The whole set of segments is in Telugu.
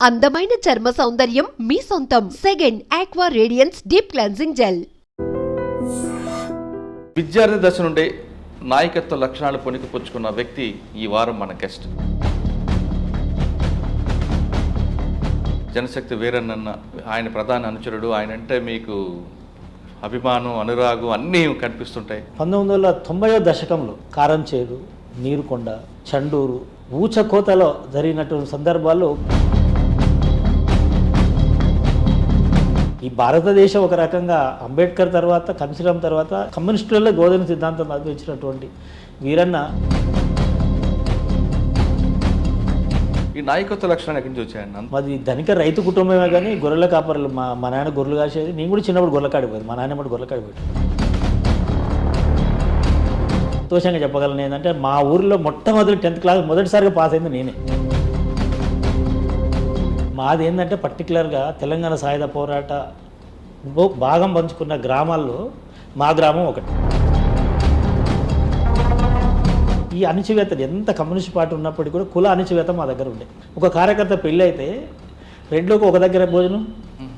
అందమైన చర్మ సౌందర్యం మీ సొంతం. Second aqua radiance deep cleansing gel. విద్యార్థి దశ నుండే నాయకత్వ లక్షణాలు పొనికిపుచ్చుకున్న వ్యక్తి ఈ వారం మన గెస్ట్. జనశక్తి వీరన్న ఆయన ప్రధాన అనుచరుడు. ఆయన అంటే మీకు అభిమానం, అనురాగం అన్నీ కనిపిస్తుంటాయి. 1990 దశకంలో కారంచేడు, నీరుకొండ, చండూరు, ఊచకోతలో జరిగినటువంటి సందర్భాల్లో ఈ భారతదేశం ఒక రకంగా అంబేద్కర్ తర్వాత, కన్సిరామ్ తర్వాత కమ్యూనిస్టులలో గోధుమ సిద్ధాంతం అందించినటువంటి వీరన్న ఈ నాయకత్వ లక్షణాలు ఎక్కడి నుంచి వచ్చాయండి? మాది ధనిక రైతు కుటుంబమే, కానీ గొర్రెల కాపరులు. మా నాయన గొర్రెలు కాసేది. నేను కూడా చిన్నప్పుడు గొర్రెల కాడిపోయింది. మా నాయన కూడా గొర్రెల కాడిపోయింది. సంతోషంగా చెప్పగలను ఏంటంటే, మా ఊరిలో మొట్టమొదటి 10th క్లాస్ మొదటిసారిగా పాస్ అయింది నేనే. మాది ఏంటంటే పర్టికులర్గా తెలంగాణ సాయుధ పోరాట భాగం పంచుకున్న గ్రామాల్లో మా గ్రామం ఒకటి. ఈ అణచివేత ఎంత కమ్యూనిస్ట్ పార్టీ ఉన్నప్పటికీ కూడా కుల అణచివేత మా దగ్గర ఉండే. ఒక కార్యకర్త పెళ్ళి అయితే రెడ్లకు ఒక దగ్గర భోజనం,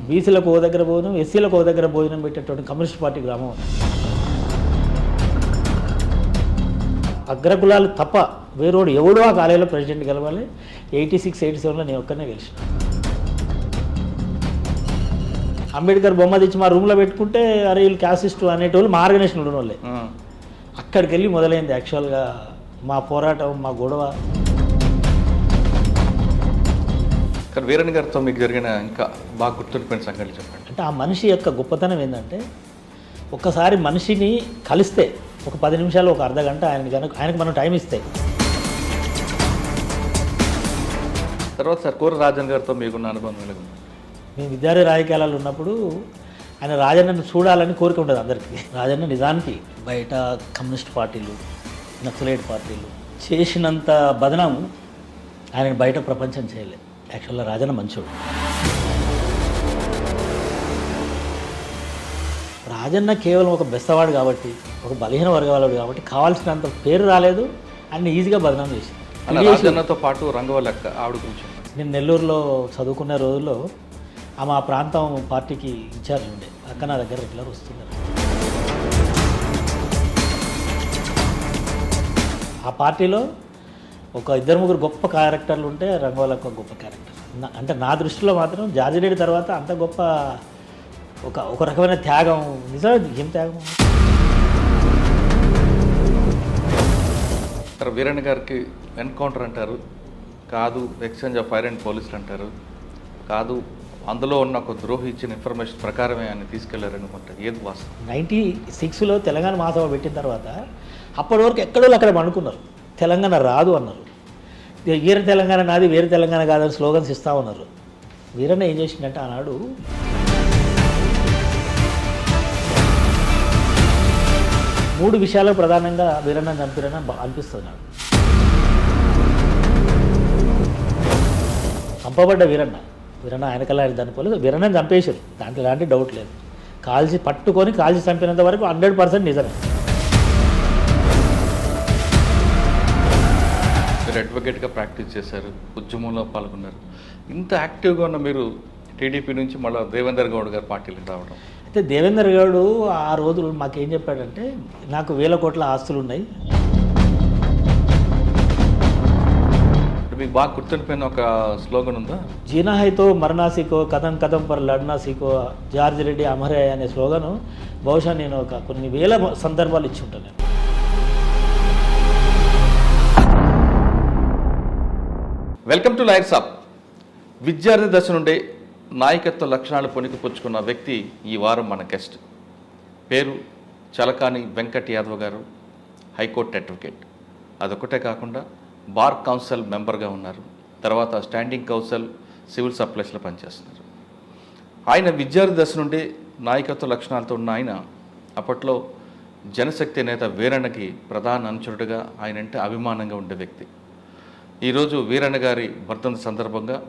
బీసీలకు ఒక దగ్గర భోజనం, ఎస్సీలకు ఒక దగ్గర భోజనం పెట్టేటువంటి కమ్యూనిస్ట్ పార్టీ గ్రామం. అగ్రకులాలు తప్ప వేరోడు ఎవడో ఆ కాలేజీలో ప్రెసిడెంట్ గెలవాలి. 86, 87లో నేను ఒక్కనే గెలిచిన. అంబేద్కర్ బొమ్మ తెచ్చి మా రూమ్లో పెట్టుకుంటే అరే వీళ్ళు క్యాసిస్టు అనేటోళ్ళు మా ఆర్గనైజేషన్ ఉన్న వాళ్ళే. అక్కడికి వెళ్ళి మొదలైంది యాక్చువల్గా మా పోరాటం, మా గొడవ. కానీ వీరన్న గారితో మీకు జరిగిన ఇంకా బాగా గుర్తుండిపోయిన సంఘటనలు చెప్పండి. అంటే ఆ మనిషి యొక్క గొప్పతనం ఏంటంటే, ఒక్కసారి మనిషిని కలిస్తే ఒక 10 నిమిషాలు, ఒక అర్ధ గంట ఆయనకు మనం టైం ఇస్తే. తర్వాత సార్ కోర రాజన్ గారితో మీకున్న అనుభవం ఎలాగ? మేము విద్యార్థి రాజకీయాలలో ఉన్నప్పుడు ఆయన రాజన్నను చూడాలని కోరిక ఉండదు అందరికీ. రాజన్న నిజానికి బయట కమ్యూనిస్ట్ పార్టీలు, నక్సలైట్ పార్టీలు చేసినంత బదనాము ఆయన బయట ప్రపంచం చేయలేదు. యాక్చువల్గా రాజన్న మంచోడు. రాజన్న కేవలం ఒక బెస్తవాడు కాబట్టి, ఒక బలహీన వర్గాలవాడు కాబట్టి కావాల్సినంత పేరు రాలేదు. ఆయన ఈజీగా బదనాం చేసింది. రాజన్నతో పాటు రంగవల్లక్క ఆవిడ గురించి. నేను నెల్లూరులో చదువుకునే రోజుల్లో ఆమె ఆ ప్రాంతం పార్టీకి ఇన్ఛార్జ్ ఉండే. అక్క నా దగ్గర రెగ్యులర్ వస్తున్నారు. ఆ పార్టీలో ఒక 2-3 గొప్ప క్యారెక్టర్లు ఉంటే రంగవల్లక్క ఒక గొప్ప క్యారెక్టర్. అంటే నా దృష్టిలో మాత్రం జార్జి రెడ్డి తర్వాత అంత గొప్ప ఒక రకమైన త్యాగం. నిజంగా ఏం త్యాగం. వీరన్న గారికి ఎన్కౌంటర్ అంటారు, కాదు ఎక్స్చేంజ్ ఆఫ్ ఫైర్ అండ్ పోలీసులు అంటారు, కాదు అందులో ఉన్న ఒక ద్రోహి ఇచ్చిన ఇన్ఫర్మేషన్ ప్రకారమే ఆయన తీసుకెళ్లారనుకుంటారు. ఏది వాస్తవం? 96లో తెలంగాణ మహాసభ పెట్టిన తర్వాత అప్పటి వరకు ఎక్కడో అక్కడ అనుకున్నారు తెలంగాణ రాదు అన్నారు. వేరే తెలంగాణ నాది, వేరే తెలంగాణ కాదని స్లోగన్స్ ఇస్తూ ఉన్నారు. వీరన్న ఏం చేసిందంటే ఆనాడు మూడు విషయాలు ప్రధానంగా వీరన్న చంపిరని అనిపిస్తుంది నాకు. చంపబడ్డ వీరన్న ఆయనకల్లా ఆయన చనిపోలేదు. వీరన్న చంపేశారు, దాంట్లో ఎలాంటి డౌట్ లేదు. పట్టుకొని కాల్చి చంపినంత వరకు 100% నిజమే. మీరు అడ్వకేట్గా ప్రాక్టీస్ చేశారు, ఉద్యమంలో పాల్గొన్నారు. ఇంత యాక్టివ్గా ఉన్న మీరు టీడీపీ నుంచి మళ్ళీ దేవేందర్ గౌడ్ గారి పార్టీలకు రావడం. అయితే దేవేందర్ గౌడ్ ఆ రోజులు మాకేం చెప్పాడంటే, నాకు 1000 కోట్ల ఆస్తులు ఉన్నాయి. మీకు బాగా గుర్తుండిపోయిన ఒక స్లోగన్ ఉందా? జీనా హైతో మరణా సీకో, కథం కథం పర్ లడ్నా సీకో, జార్జి రెడ్డి అమరే అనే స్లోగను బహుశా నేను కొన్ని వేల సందర్భాలు ఇచ్చి ఉంటాను. వెల్కమ్ టు లైర్ సాబ్. విద్యార్థి దశ నుండే నాయకత్వ లక్షణాలు పొనికిపుచ్చుకున్న వ్యక్తి ఈ వారం మన గెస్ట్. పేరు చలకాని వెంకట్ యాదవ్ గారు. High court advocate. అదొకటే కాకుండా బార్ కౌన్సిల్ మెంబర్గా ఉన్నారు. తర్వాత స్టాండింగ్ కౌన్సిల్ సివిల్ సప్లైస్లో పనిచేస్తున్నారు. ఆయన విద్యార్థి దశ నుండి నాయకత్వ లక్షణాలతో ఉన్న ఆయన అప్పట్లో జనశక్తి నేత వీరన్నకి ప్రధాన అనుచరుడుగా, ఆయన అంటే అభిమానంగా ఉండే వ్యక్తి. ఈరోజు వీరన్న గారి వర్ధంతి సందర్భంగా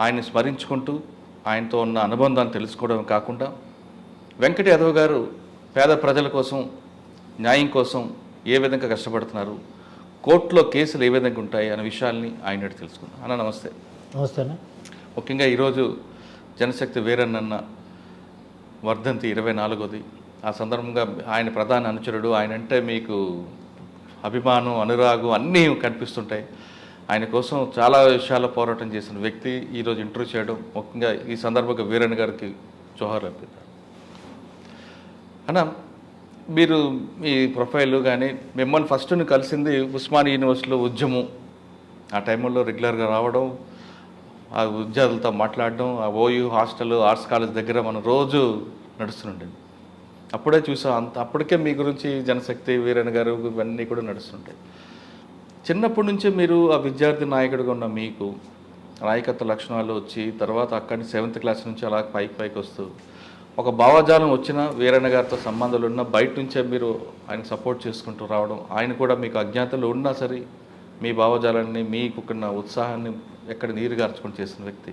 ఆయన్ని స్మరించుకుంటూ ఆయనతో ఉన్న అనుబంధాన్ని తెలుసుకోవడం కాకుండా, వెంకట యాదవ్ గారు పేద ప్రజల కోసం, న్యాయం కోసం ఏ విధంగా కష్టపడుతున్నారు, కోర్టులో కేసులు ఏ విధంగా ఉంటాయి అనే విషయాల్ని ఆయన తెలుసుకుందాం. అన్న నమస్తే. నమస్తే. ముఖ్యంగా ఈరోజు జనశక్తి వీరన్న వర్ధంతి 24ది. ఆ సందర్భంగా ఆయన ప్రధాన అనుచరుడు, ఆయన అంటే మీకు అభిమానం, అనురాగం అన్నీ కనిపిస్తుంటాయి. ఆయన కోసం చాలా విషయాల్లో పోరాటం చేసిన వ్యక్తి ఈరోజు ఇంటర్వ్యూ చేయడం, ముఖ్యంగా ఈ సందర్భంగా వీరన్న గారికి జోహార్ అర్పిద్దాం. అన్న, మీరు మీ ప్రొఫైల్ కానీ మిమ్మల్ని ఫస్ట్ కలిసింది ఉస్మానియా యూనివర్సిటీలో ఉద్యమం. ఆ టైంలో రెగ్యులర్గా రావడం, ఆ విద్యార్థులతో మాట్లాడడం, ఆ ఓయూ హాస్టల్ ఆర్ట్స్ కాలేజ్ దగ్గర మనం రోజు నడుస్తుండేది. అప్పుడే చూసాం, అప్పటికే మీ గురించి జనశక్తి వీరన్న గారు ఇవన్నీ కూడా నడుస్తుంటాయి. చిన్నప్పటి నుంచే మీరు ఆ విద్యార్థి నాయకుడిగా ఉన్న మీకు నాయకత్వ లక్షణాలు వచ్చి, తర్వాత అక్కడి నుంచి 7th క్లాస్ నుంచి అలా పైకి వస్తూ ఒక భావజాలం వచ్చిన వీరన్న గారితో సంబంధాలు ఉన్న బయట నుంచే మీరు ఆయన సపోర్ట్ చేసుకుంటూ రావడం, ఆయన కూడా మీకు అజ్ఞాతలు ఉన్నా సరే మీ భావజాలాన్ని, మీకున్న ఉత్సాహాన్ని ఎక్కడ నీరు గార్చుకొని చేసిన వ్యక్తి.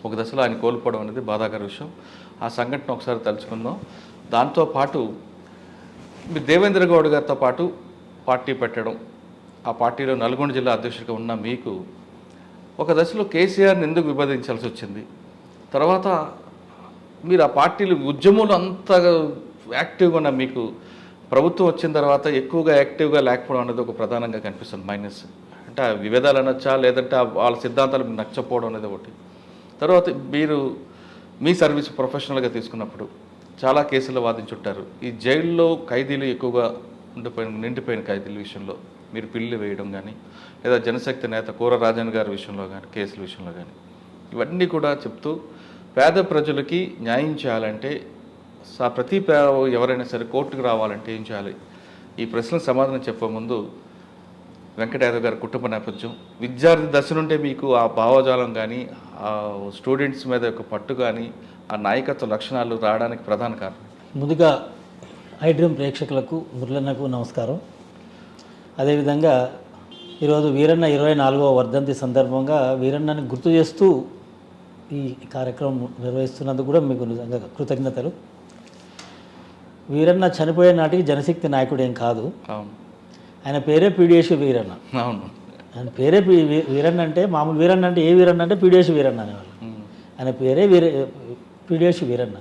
ఒక దశలో ఆయన కోల్పోవడం అనేది బాధాకర విషయం. ఆ సంఘటన ఒకసారి తలుచుకుందాం. దాంతోపాటు మీరు దేవేంద్ర గౌడ్ గారితో పాటు పార్టీ పెట్టడం, ఆ పార్టీలో నల్గొండ జిల్లా అధ్యక్షుడిగా ఉన్న మీకు ఒక దశలో కేసీఆర్ని ఎందుకు విభజించాల్సి వచ్చింది? తర్వాత మీరు ఆ పార్టీలు ఉద్యమంలో అంత యాక్టివ్గా ఉన్న మీకు ప్రభుత్వం వచ్చిన తర్వాత ఎక్కువగా యాక్టివ్గా లేకపోవడం అనేది ఒక ప్రధానంగా కనిపిస్తుంది మైనస్. అంటే ఆ విభేదాలు అనొచ్చా, లేదంటే వాళ్ళ సిద్ధాంతాలు మీకు నచ్చకపోవడం అనేది ఒకటి. తర్వాత మీరు మీ సర్వీస్ ప్రొఫెషనల్గా తీసుకున్నప్పుడు చాలా కేసులు వాదించుంటారు. ఈ జైల్లో ఖైదీలు ఎక్కువగా నిండిపోయిన ఖైదీల విషయంలో మీరు పిల్లి వేయడం కానీ, లేదా జనశక్తి నేత కూర రాజన్ గారి విషయంలో కానీ, కేసుల విషయంలో కానీ, ఇవన్నీ కూడా చెప్తూ పేద ప్రజలకి న్యాయం చేయాలంటే ప్రతి ఎవరైనా సరే కోర్టుకు రావాలంటే ఏం చేయాలి? ఈ ప్రశ్నకు సమాధానం చెప్పే ముందు వెంకట యాదవ్ గారి కుటుంబ నేపథ్యం, విద్యార్థి దశ నుండే మీకు ఆ భావజాలం కానీ, ఆ స్టూడెంట్స్ మీద యొక్క పట్టు కానీ, ఆ నాయకత్వ లక్షణాలు రావడానికి ప్రధాన కారణం. ముందుగా ఐడ్రీమ్ ప్రేక్షకులకు, మురళన్నకు నమస్కారం. అదేవిధంగా ఈరోజు వీరన్న 24వ వర్ధంతి సందర్భంగా వీరన్నని గుర్తు చేస్తూ ఈ కార్యక్రమం నిర్వహిస్తున్నందుకు కూడా మీకు నిజంగా కృతజ్ఞతలు. వీరన్న చనిపోయే నాటికి జనశక్తి నాయకుడు ఏం కాదు. అవును, ఆయన పేరే పీడిఎస్ వీరన్న. అవును, ఆయన పేరే వీరన్న. అంటే మామూలు వీరన్న అంటే ఏ వీరన్న అంటే పీడిఎస్ వీరన్న అనేవాళ్ళు. ఆయన పేరే పీడిఎస్ వీరన్న.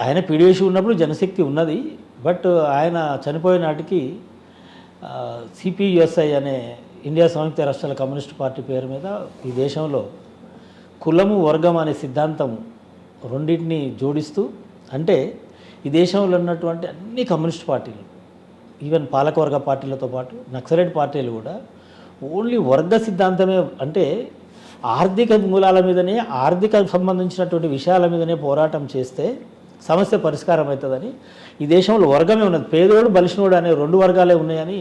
ఆయన పీడిఎస్ ఉన్నప్పుడు జనశక్తి ఉన్నది. బట్ ఆయన చనిపోయే నాటికి సిపియుఎస్ఐ అనే ఇండియా సంయుక్త రాష్ట్రాల కమ్యూనిస్ట్ పార్టీ పేరు మీద ఈ దేశంలో కులము వర్గం అనే సిద్ధాంతం రెండింటిని జోడిస్తూ, అంటే ఈ దేశంలో ఉన్నటువంటి అన్ని కమ్యూనిస్ట్ పార్టీలు, ఈవెన్ పాలకవర్గ పార్టీలతో పాటు నక్సలైట్ పార్టీలు కూడా ఓన్లీ వర్గ సిద్ధాంతమే, అంటే ఆర్థిక మూలాల మీదనే, ఆర్థిక సంబంధించినటువంటి విషయాల మీదనే పోరాటం చేస్తే సమస్య పరిష్కారం అవుతుందని, ఈ దేశంలో వర్గమే ఉన్నది. పేదోడు బలిసినోడు అనే 2 వర్గాలే ఉన్నాయని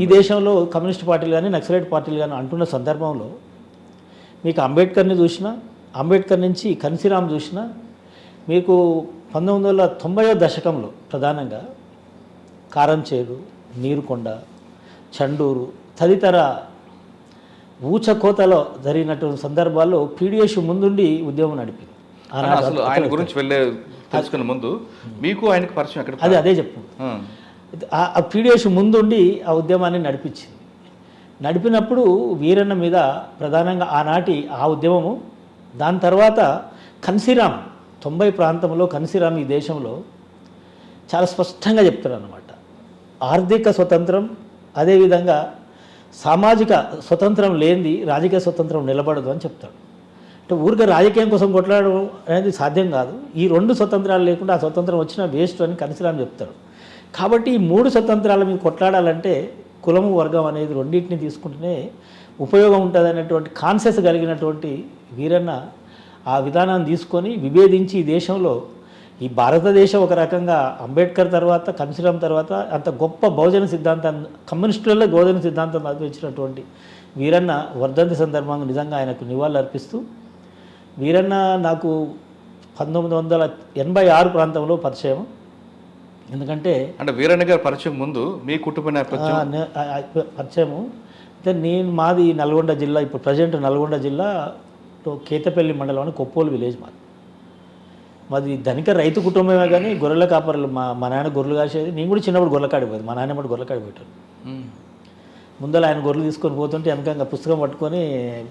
ఈ దేశంలో కమ్యూనిస్ట్ పార్టీలు కానీ నక్సలైట్ పార్టీలు కానీ అంటున్న సందర్భంలో మీకు అంబేద్కర్ని చూసినా, అంబేద్కర్ నుంచి కన్సీరామ్ చూసినా, మీకు 1990వ దశకంలో ప్రధానంగా కారంచేడు, నీరుకొండ, చండూరు తదితర ఊచకోతలో జరిగినటువంటి సందర్భాల్లో పీడిఎస్ ముందుండి ఉద్యమం నడిపింది. అసలు ఆయన గురించి తెలుసుకునే ముందు మీకు ఆయనకు పరిచయం ఎక్కడ? అదే చెప్పు. ఆ పీడిఎస్ ముందుండి ఆ ఉద్యమాన్ని నడిపినప్పుడు వీరన్న మీద ప్రధానంగా ఆనాటి ఆ ఉద్యమము, దాని తర్వాత కన్సీరామ్ 90 ప్రాంతంలో కన్సీరామ్ ఈ దేశంలో చాలా స్పష్టంగా చెప్తారు అన్నమాట. ఆర్థిక స్వతంత్రం, అదేవిధంగా సామాజిక స్వతంత్రం లేనిది రాజకీయ స్వతంత్రం నిలబడదు అని చెప్తాడు. అంటే ఊరికే రాజకీయం కోసం కొట్లాడడం అనేది సాధ్యం కాదు. ఈ 2 స్వతంత్రాలు లేకుండా ఆ స్వతంత్రం వచ్చినా వేస్ట్ అని కన్సీరామ్ చెప్తాడు. కాబట్టి ఈ 3 స్వతంత్రాల మీద కొట్లాడాలంటే కులము వర్గం అనేది రెండింటిని తీసుకుంటేనే ఉపయోగం ఉంటుంది అనేటువంటి కాన్షియస్ కలిగినటువంటి వీరన్న ఆ విధానాన్ని తీసుకొని విభేదించి ఈ దేశంలో, ఈ భారతదేశం ఒక రకంగా అంబేద్కర్ తర్వాత కన్సీరామ్ తర్వాత అంత గొప్ప బహుజన సిద్ధాంతాన్ని, కమ్యూనిస్టులలో బహుజన సిద్ధాంతం అందించినటువంటి వీరన్న వర్ధంతి సందర్భంగా నిజంగా ఆయనకు నివాళులు అర్పిస్తూ, వీరన్న నాకు 1986 ప్రాంతంలో పరిచయం. ఎందుకంటే వీరన్న గారి పరిచయం ముందు మీ కుటుంబ నేపథ్యం పరిచయము అయితే మాది నల్గొండ జిల్లా, ఇప్పుడు ప్రజెంట్ నల్గొండ జిల్లా కేతపల్లి మండలం అని కొప్పోలు విలేజ్ మాది ధనిక రైతు కుటుంబమే, కానీ గొర్రెల కాపరులు. మా నాన్న గొర్రెలు కాసేది. నేను కూడా చిన్నప్పుడు గొర్రెల కాడిపోయేది. మా నాన్న గొర్రెల కాడిపోయాడు. ముందర ఆయన గొర్రెలు తీసుకొని పోతుంటే వెనకంగా పుస్తకం పట్టుకొని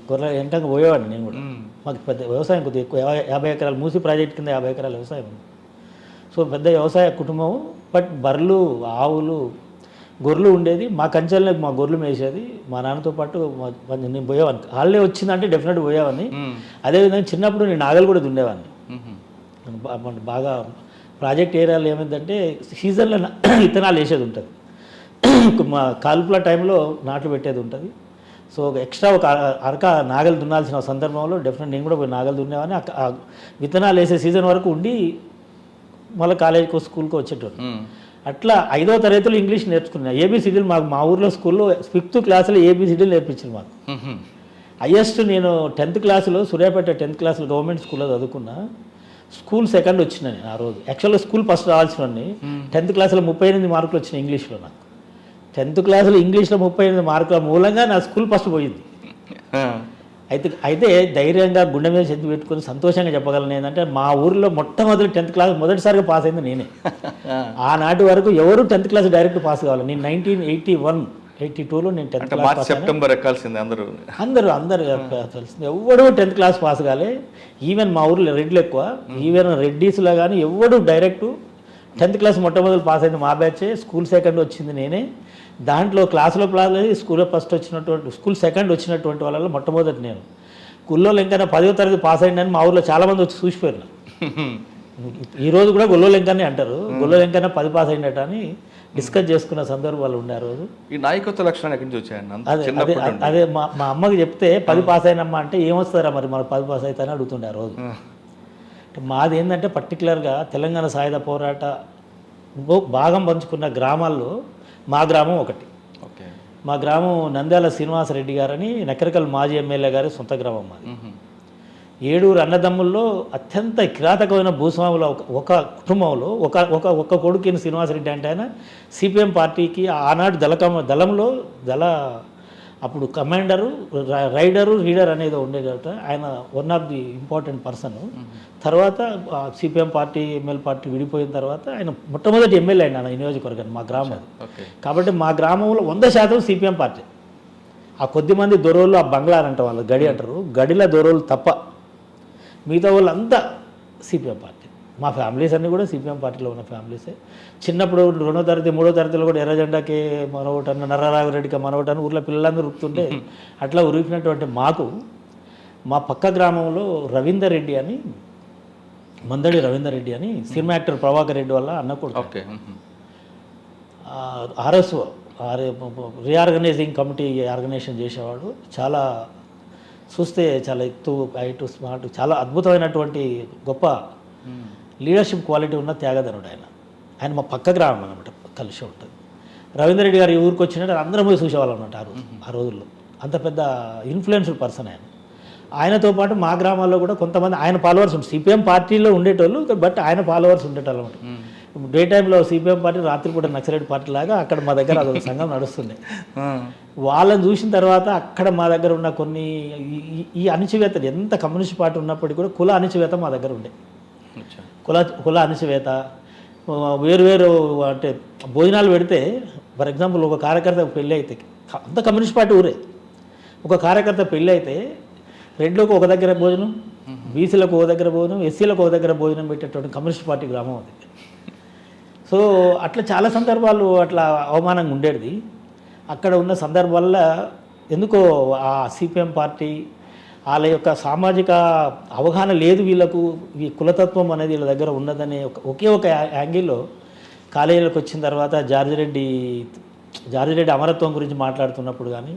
గొర్రెల వెనకంగా పోయేవాడిని నేను కూడా. మాకు పెద్ద వ్యవసాయం కొద్దిగా ఎక్కువ 50 ఎకరాలు మూసి ప్రాజెక్ట్ కింద 50 ఎకరాల వ్యవసాయం ఉంది. సో పెద్ద వ్యవసాయ కుటుంబం. బట్ బర్రెలు ఆవులు గొర్రెలు ఉండేది. మా కంచెల్లో మా గొర్రెలు మేసేది. మా నాన్నతో పాటు నేను పోయేవాడిని. హాలిడే వచ్చిందంటే డెఫినెట్గా పోయేవాడిని. అదేవిధంగా చిన్నప్పుడు నేను నాగలు కూడా దున్నేవాడిని. బాగా ప్రాజెక్ట్ ఏరియాలో ఏమైందంటే సీజన్లో విత్తనాలు వేసేది ఉంటుంది. మా కాల్పుల టైంలో నాట్లు పెట్టేది ఉంటుంది. సో ఎక్స్ట్రా ఒక అరక నాగలు దున్నాల్సిన సందర్భంలో డెఫినెట్ నేను కూడా పోయి నాగలు దున్నేవాడిని. ఆ విత్తనాలు వేసే సీజన్ వరకు ఉండి మళ్ళీ కాలేజీకో స్కూల్కో వచ్చేటోడు. అట్లా 5వ తరగతిలో ఇంగ్లీష్ నేర్చుకున్నాను. ఏబిసిడీలు మాకు మా ఊర్లో స్కూల్లో 5th క్లాస్లో ఏబిసిడీలు నేర్పించింది మాకు. హైయెస్ట్ నేను 10th క్లాసులో సూర్యాపేట 10th క్లాసులో గవర్నమెంట్ స్కూల్లో చదువుకున్నా. స్కూల్ సెకండ్ వచ్చిన నేను ఆ రోజు. యాక్చువల్గా స్కూల్ ఫస్ట్ రావాల్సినవన్నీ 10th క్లాస్లో 38 మార్కులు వచ్చినాయి ఇంగ్లీష్లో నాకు. 10th క్లాస్లో ఇంగ్లీష్లో 38 మార్కుల మూలంగా నా స్కూల్ ఫస్ట్ పోయింది. అయితే ధైర్యంగా గుండె మీద చెంది పెట్టుకొని సంతోషంగా చెప్పగలను ఏంటంటే మా ఊరిలో మొట్టమొదటి 10th క్లాస్ మొదటిసారిగా పాస్ అయింది నేనే. ఆనాటి వరకు ఎవరు 10th క్లాస్ డైరెక్ట్ పాస్ కావాలి. నేను 1981-82లో నేను 10th క్లాస్ సెప్టెంబర్ ఎక్కాల్సింది అందరూ తెలిసింది. ఎవడు 10th క్లాస్ పాస్ కాలే. ఈవెన్ మా ఊరిలో రెడ్లు ఎక్కువ. ఈవెన్ రెడ్డీస్లో కానీ ఎవడు డైరెక్ట్ 10th క్లాస్ మొట్టమొదటి పాస్ అయింది మా బ్యాచే. స్కూల్ సెకండ్ వచ్చింది నేనే. దాంట్లో క్లాసులో ప్లాస్ స్కూల్లో ఫస్ట్ వచ్చినటువంటి స్కూల్ సెకండ్ వచ్చినటువంటి వాళ్ళలో మొట్టమొదటి నేను. గుల్లోలు ఇంకైనా 10వ తరగతి పాస్ అయిందని మా ఊర్లో చాలామంది వచ్చి చూసిపోయారు. ఈరోజు కూడా గుల్లోలు ఇంకనే అంటారు. గుల్లోలు ఇంకైనా 10 పాస్ అయినట్టు అని డిస్కస్ చేసుకున్న సందర్భాలు ఉండే ఆ రోజు. ఈ నాయకత్వ లక్షణాలు ఎక్కడి నుంచి వచ్చాయండి? అదే మా అమ్మకి చెప్తే 10 పాస్ అయినమ్మా అంటే ఏమొస్తారా మరి 10 పాస్ అవుతాయని అడుగుతుండే ఆ రోజు. మాది ఏంటంటే పర్టికులర్గా తెలంగాణ సాయుధ పోరాట భాగం పంచుకున్న గ్రామాల్లో మా గ్రామం ఒకటి. మా గ్రామం నంద్యాల శ్రీనివాసరెడ్డి గారని నకరికల్ మాజీ ఎమ్మెల్యే గారి సొంత గ్రామం మాది. 7 అన్నదమ్ముల్లో అత్యంత కిరాతకమైన భూస్వాముల ఒక కుటుంబంలో ఒక కొడుకుని శ్రీనివాసరెడ్డి అంటే ఆయన సిపిఎం పార్టీకి ఆనాడు దళంలో అప్పుడు కమాండరు రైడరు రీడర్ అనేది ఉండేదట. ఆయన one of the important person. తర్వాత సిపిఎం పార్టీ ఎమ్మెల్యే పార్టీ విడిపోయిన తర్వాత ఆయన మొట్టమొదటి ఎమ్మెల్యే అయినా ఈ నియోజకవర్గాన్ని మా గ్రామం. కాబట్టి మా గ్రామంలో 100% సిపిఎం పార్టీ. ఆ కొద్దిమంది దొరోళ్ళు ఆ బంగ్లా అంట వాళ్ళు గడి అంటారు. గడిల దొరోళ్ళు తప్ప మిగతా వాళ్ళంతా సిపిఎం పార్టీ. మా ఫ్యామిలీస్ అన్నీ కూడా సిపిఎం పార్టీలో ఉన్న ఫ్యామిలీసే. చిన్నప్పుడు 2వ తరగతి 3వ తరగతిలో కూడా ఎర్రజెండాకి మనవటను నర్రారావురెడ్డికి మనవటను ఊర్లో పిల్లలందరూ ఉరుకుతుంటే అట్లా ఉరికినటువంటి మాకు మా పక్క గ్రామంలో రవీందర్ రెడ్డి అని మందడి రవీందర్ రెడ్డి అని సినిమా యాక్టర్ ప్రభాకర్ రెడ్డి వల్ల అన్న కొడుకు. ఆర్ఎస్ఓ రీఆర్గనైజింగ్ కమిటీ ఆర్గనైజేషన్ చేసేవాడు. చాలా చూస్తే చాలా హైట్ స్మార్ట్ చాలా అద్భుతమైనటువంటి గొప్ప లీడర్షిప్ క్వాలిటీ ఉన్న త్యాగధనుడు ఆయన మా పక్క గ్రామం అనమాట. కలిసి ఉంటుంది. రవీందర్ రెడ్డి గారు ఈ ఊరికి వచ్చినట్టు అందరం పోయి చూసేవాళ్ళు అనమాట ఆ రోజుల్లో. అంత పెద్ద ఇన్ఫ్లుయెన్షియల్ పర్సన్ ఆయన. ఆయనతో పాటు మా గ్రామాల్లో కూడా కొంతమంది ఆయన ఫాలోవర్స్ ఉంటారు. సిపిఎం పార్టీలో ఉండేటోళ్ళు బట్ ఆయన ఫాలోవర్స్ ఉండేటోళ్ళు అనమాట. డే టైంలో సిపిఎం పార్టీ, రాత్రిపూట నక్సలైట్ పార్టీ లాగా అక్కడ మా దగ్గర అదొక సంఘం నడుస్తుండే. వాళ్ళని చూసిన తర్వాత అక్కడ మా దగ్గర ఉన్న కొన్ని ఈ అణిచివేతలు ఎంత కమ్యూనిస్ట్ పార్టీ ఉన్నప్పటికీ కూడా కుల అణిచివేత మా దగ్గర ఉండే. కుల అణిచివేత వేరు అంటే భోజనాలు పెడితే ఫర్ ఎగ్జాంపుల్ ఒక కార్యకర్త పెళ్ళి అయితే అంత కమ్యూనిస్ట్ పార్టీ ఊరే. ఒక కార్యకర్త పెళ్ళి అయితే రెడ్లకు ఒక దగ్గర భోజనం, బీసీలకు ఒక దగ్గర భోజనం, ఎస్సీలకు ఒక దగ్గర భోజనం పెట్టేటువంటి కమ్యూనిస్ట్ పార్టీ గ్రామం అది. సో అట్లా చాలా సందర్భాలు అట్లా అవమానంగా ఉండేది. అక్కడ ఉన్న సందర్భాల్లో ఎందుకో ఆ సిపిఎం పార్టీ వాళ్ళ యొక్క సామాజిక అవగాహన లేదు వీళ్ళకు. ఈ కులతత్వం అనేది వీళ్ళ దగ్గర ఉన్నదనే ఒకే ఒక యాంగిల్లో కాలేజీలకు వచ్చిన తర్వాత జార్జిరెడ్డి అమరత్వం గురించి మాట్లాడుతున్నప్పుడు కానీ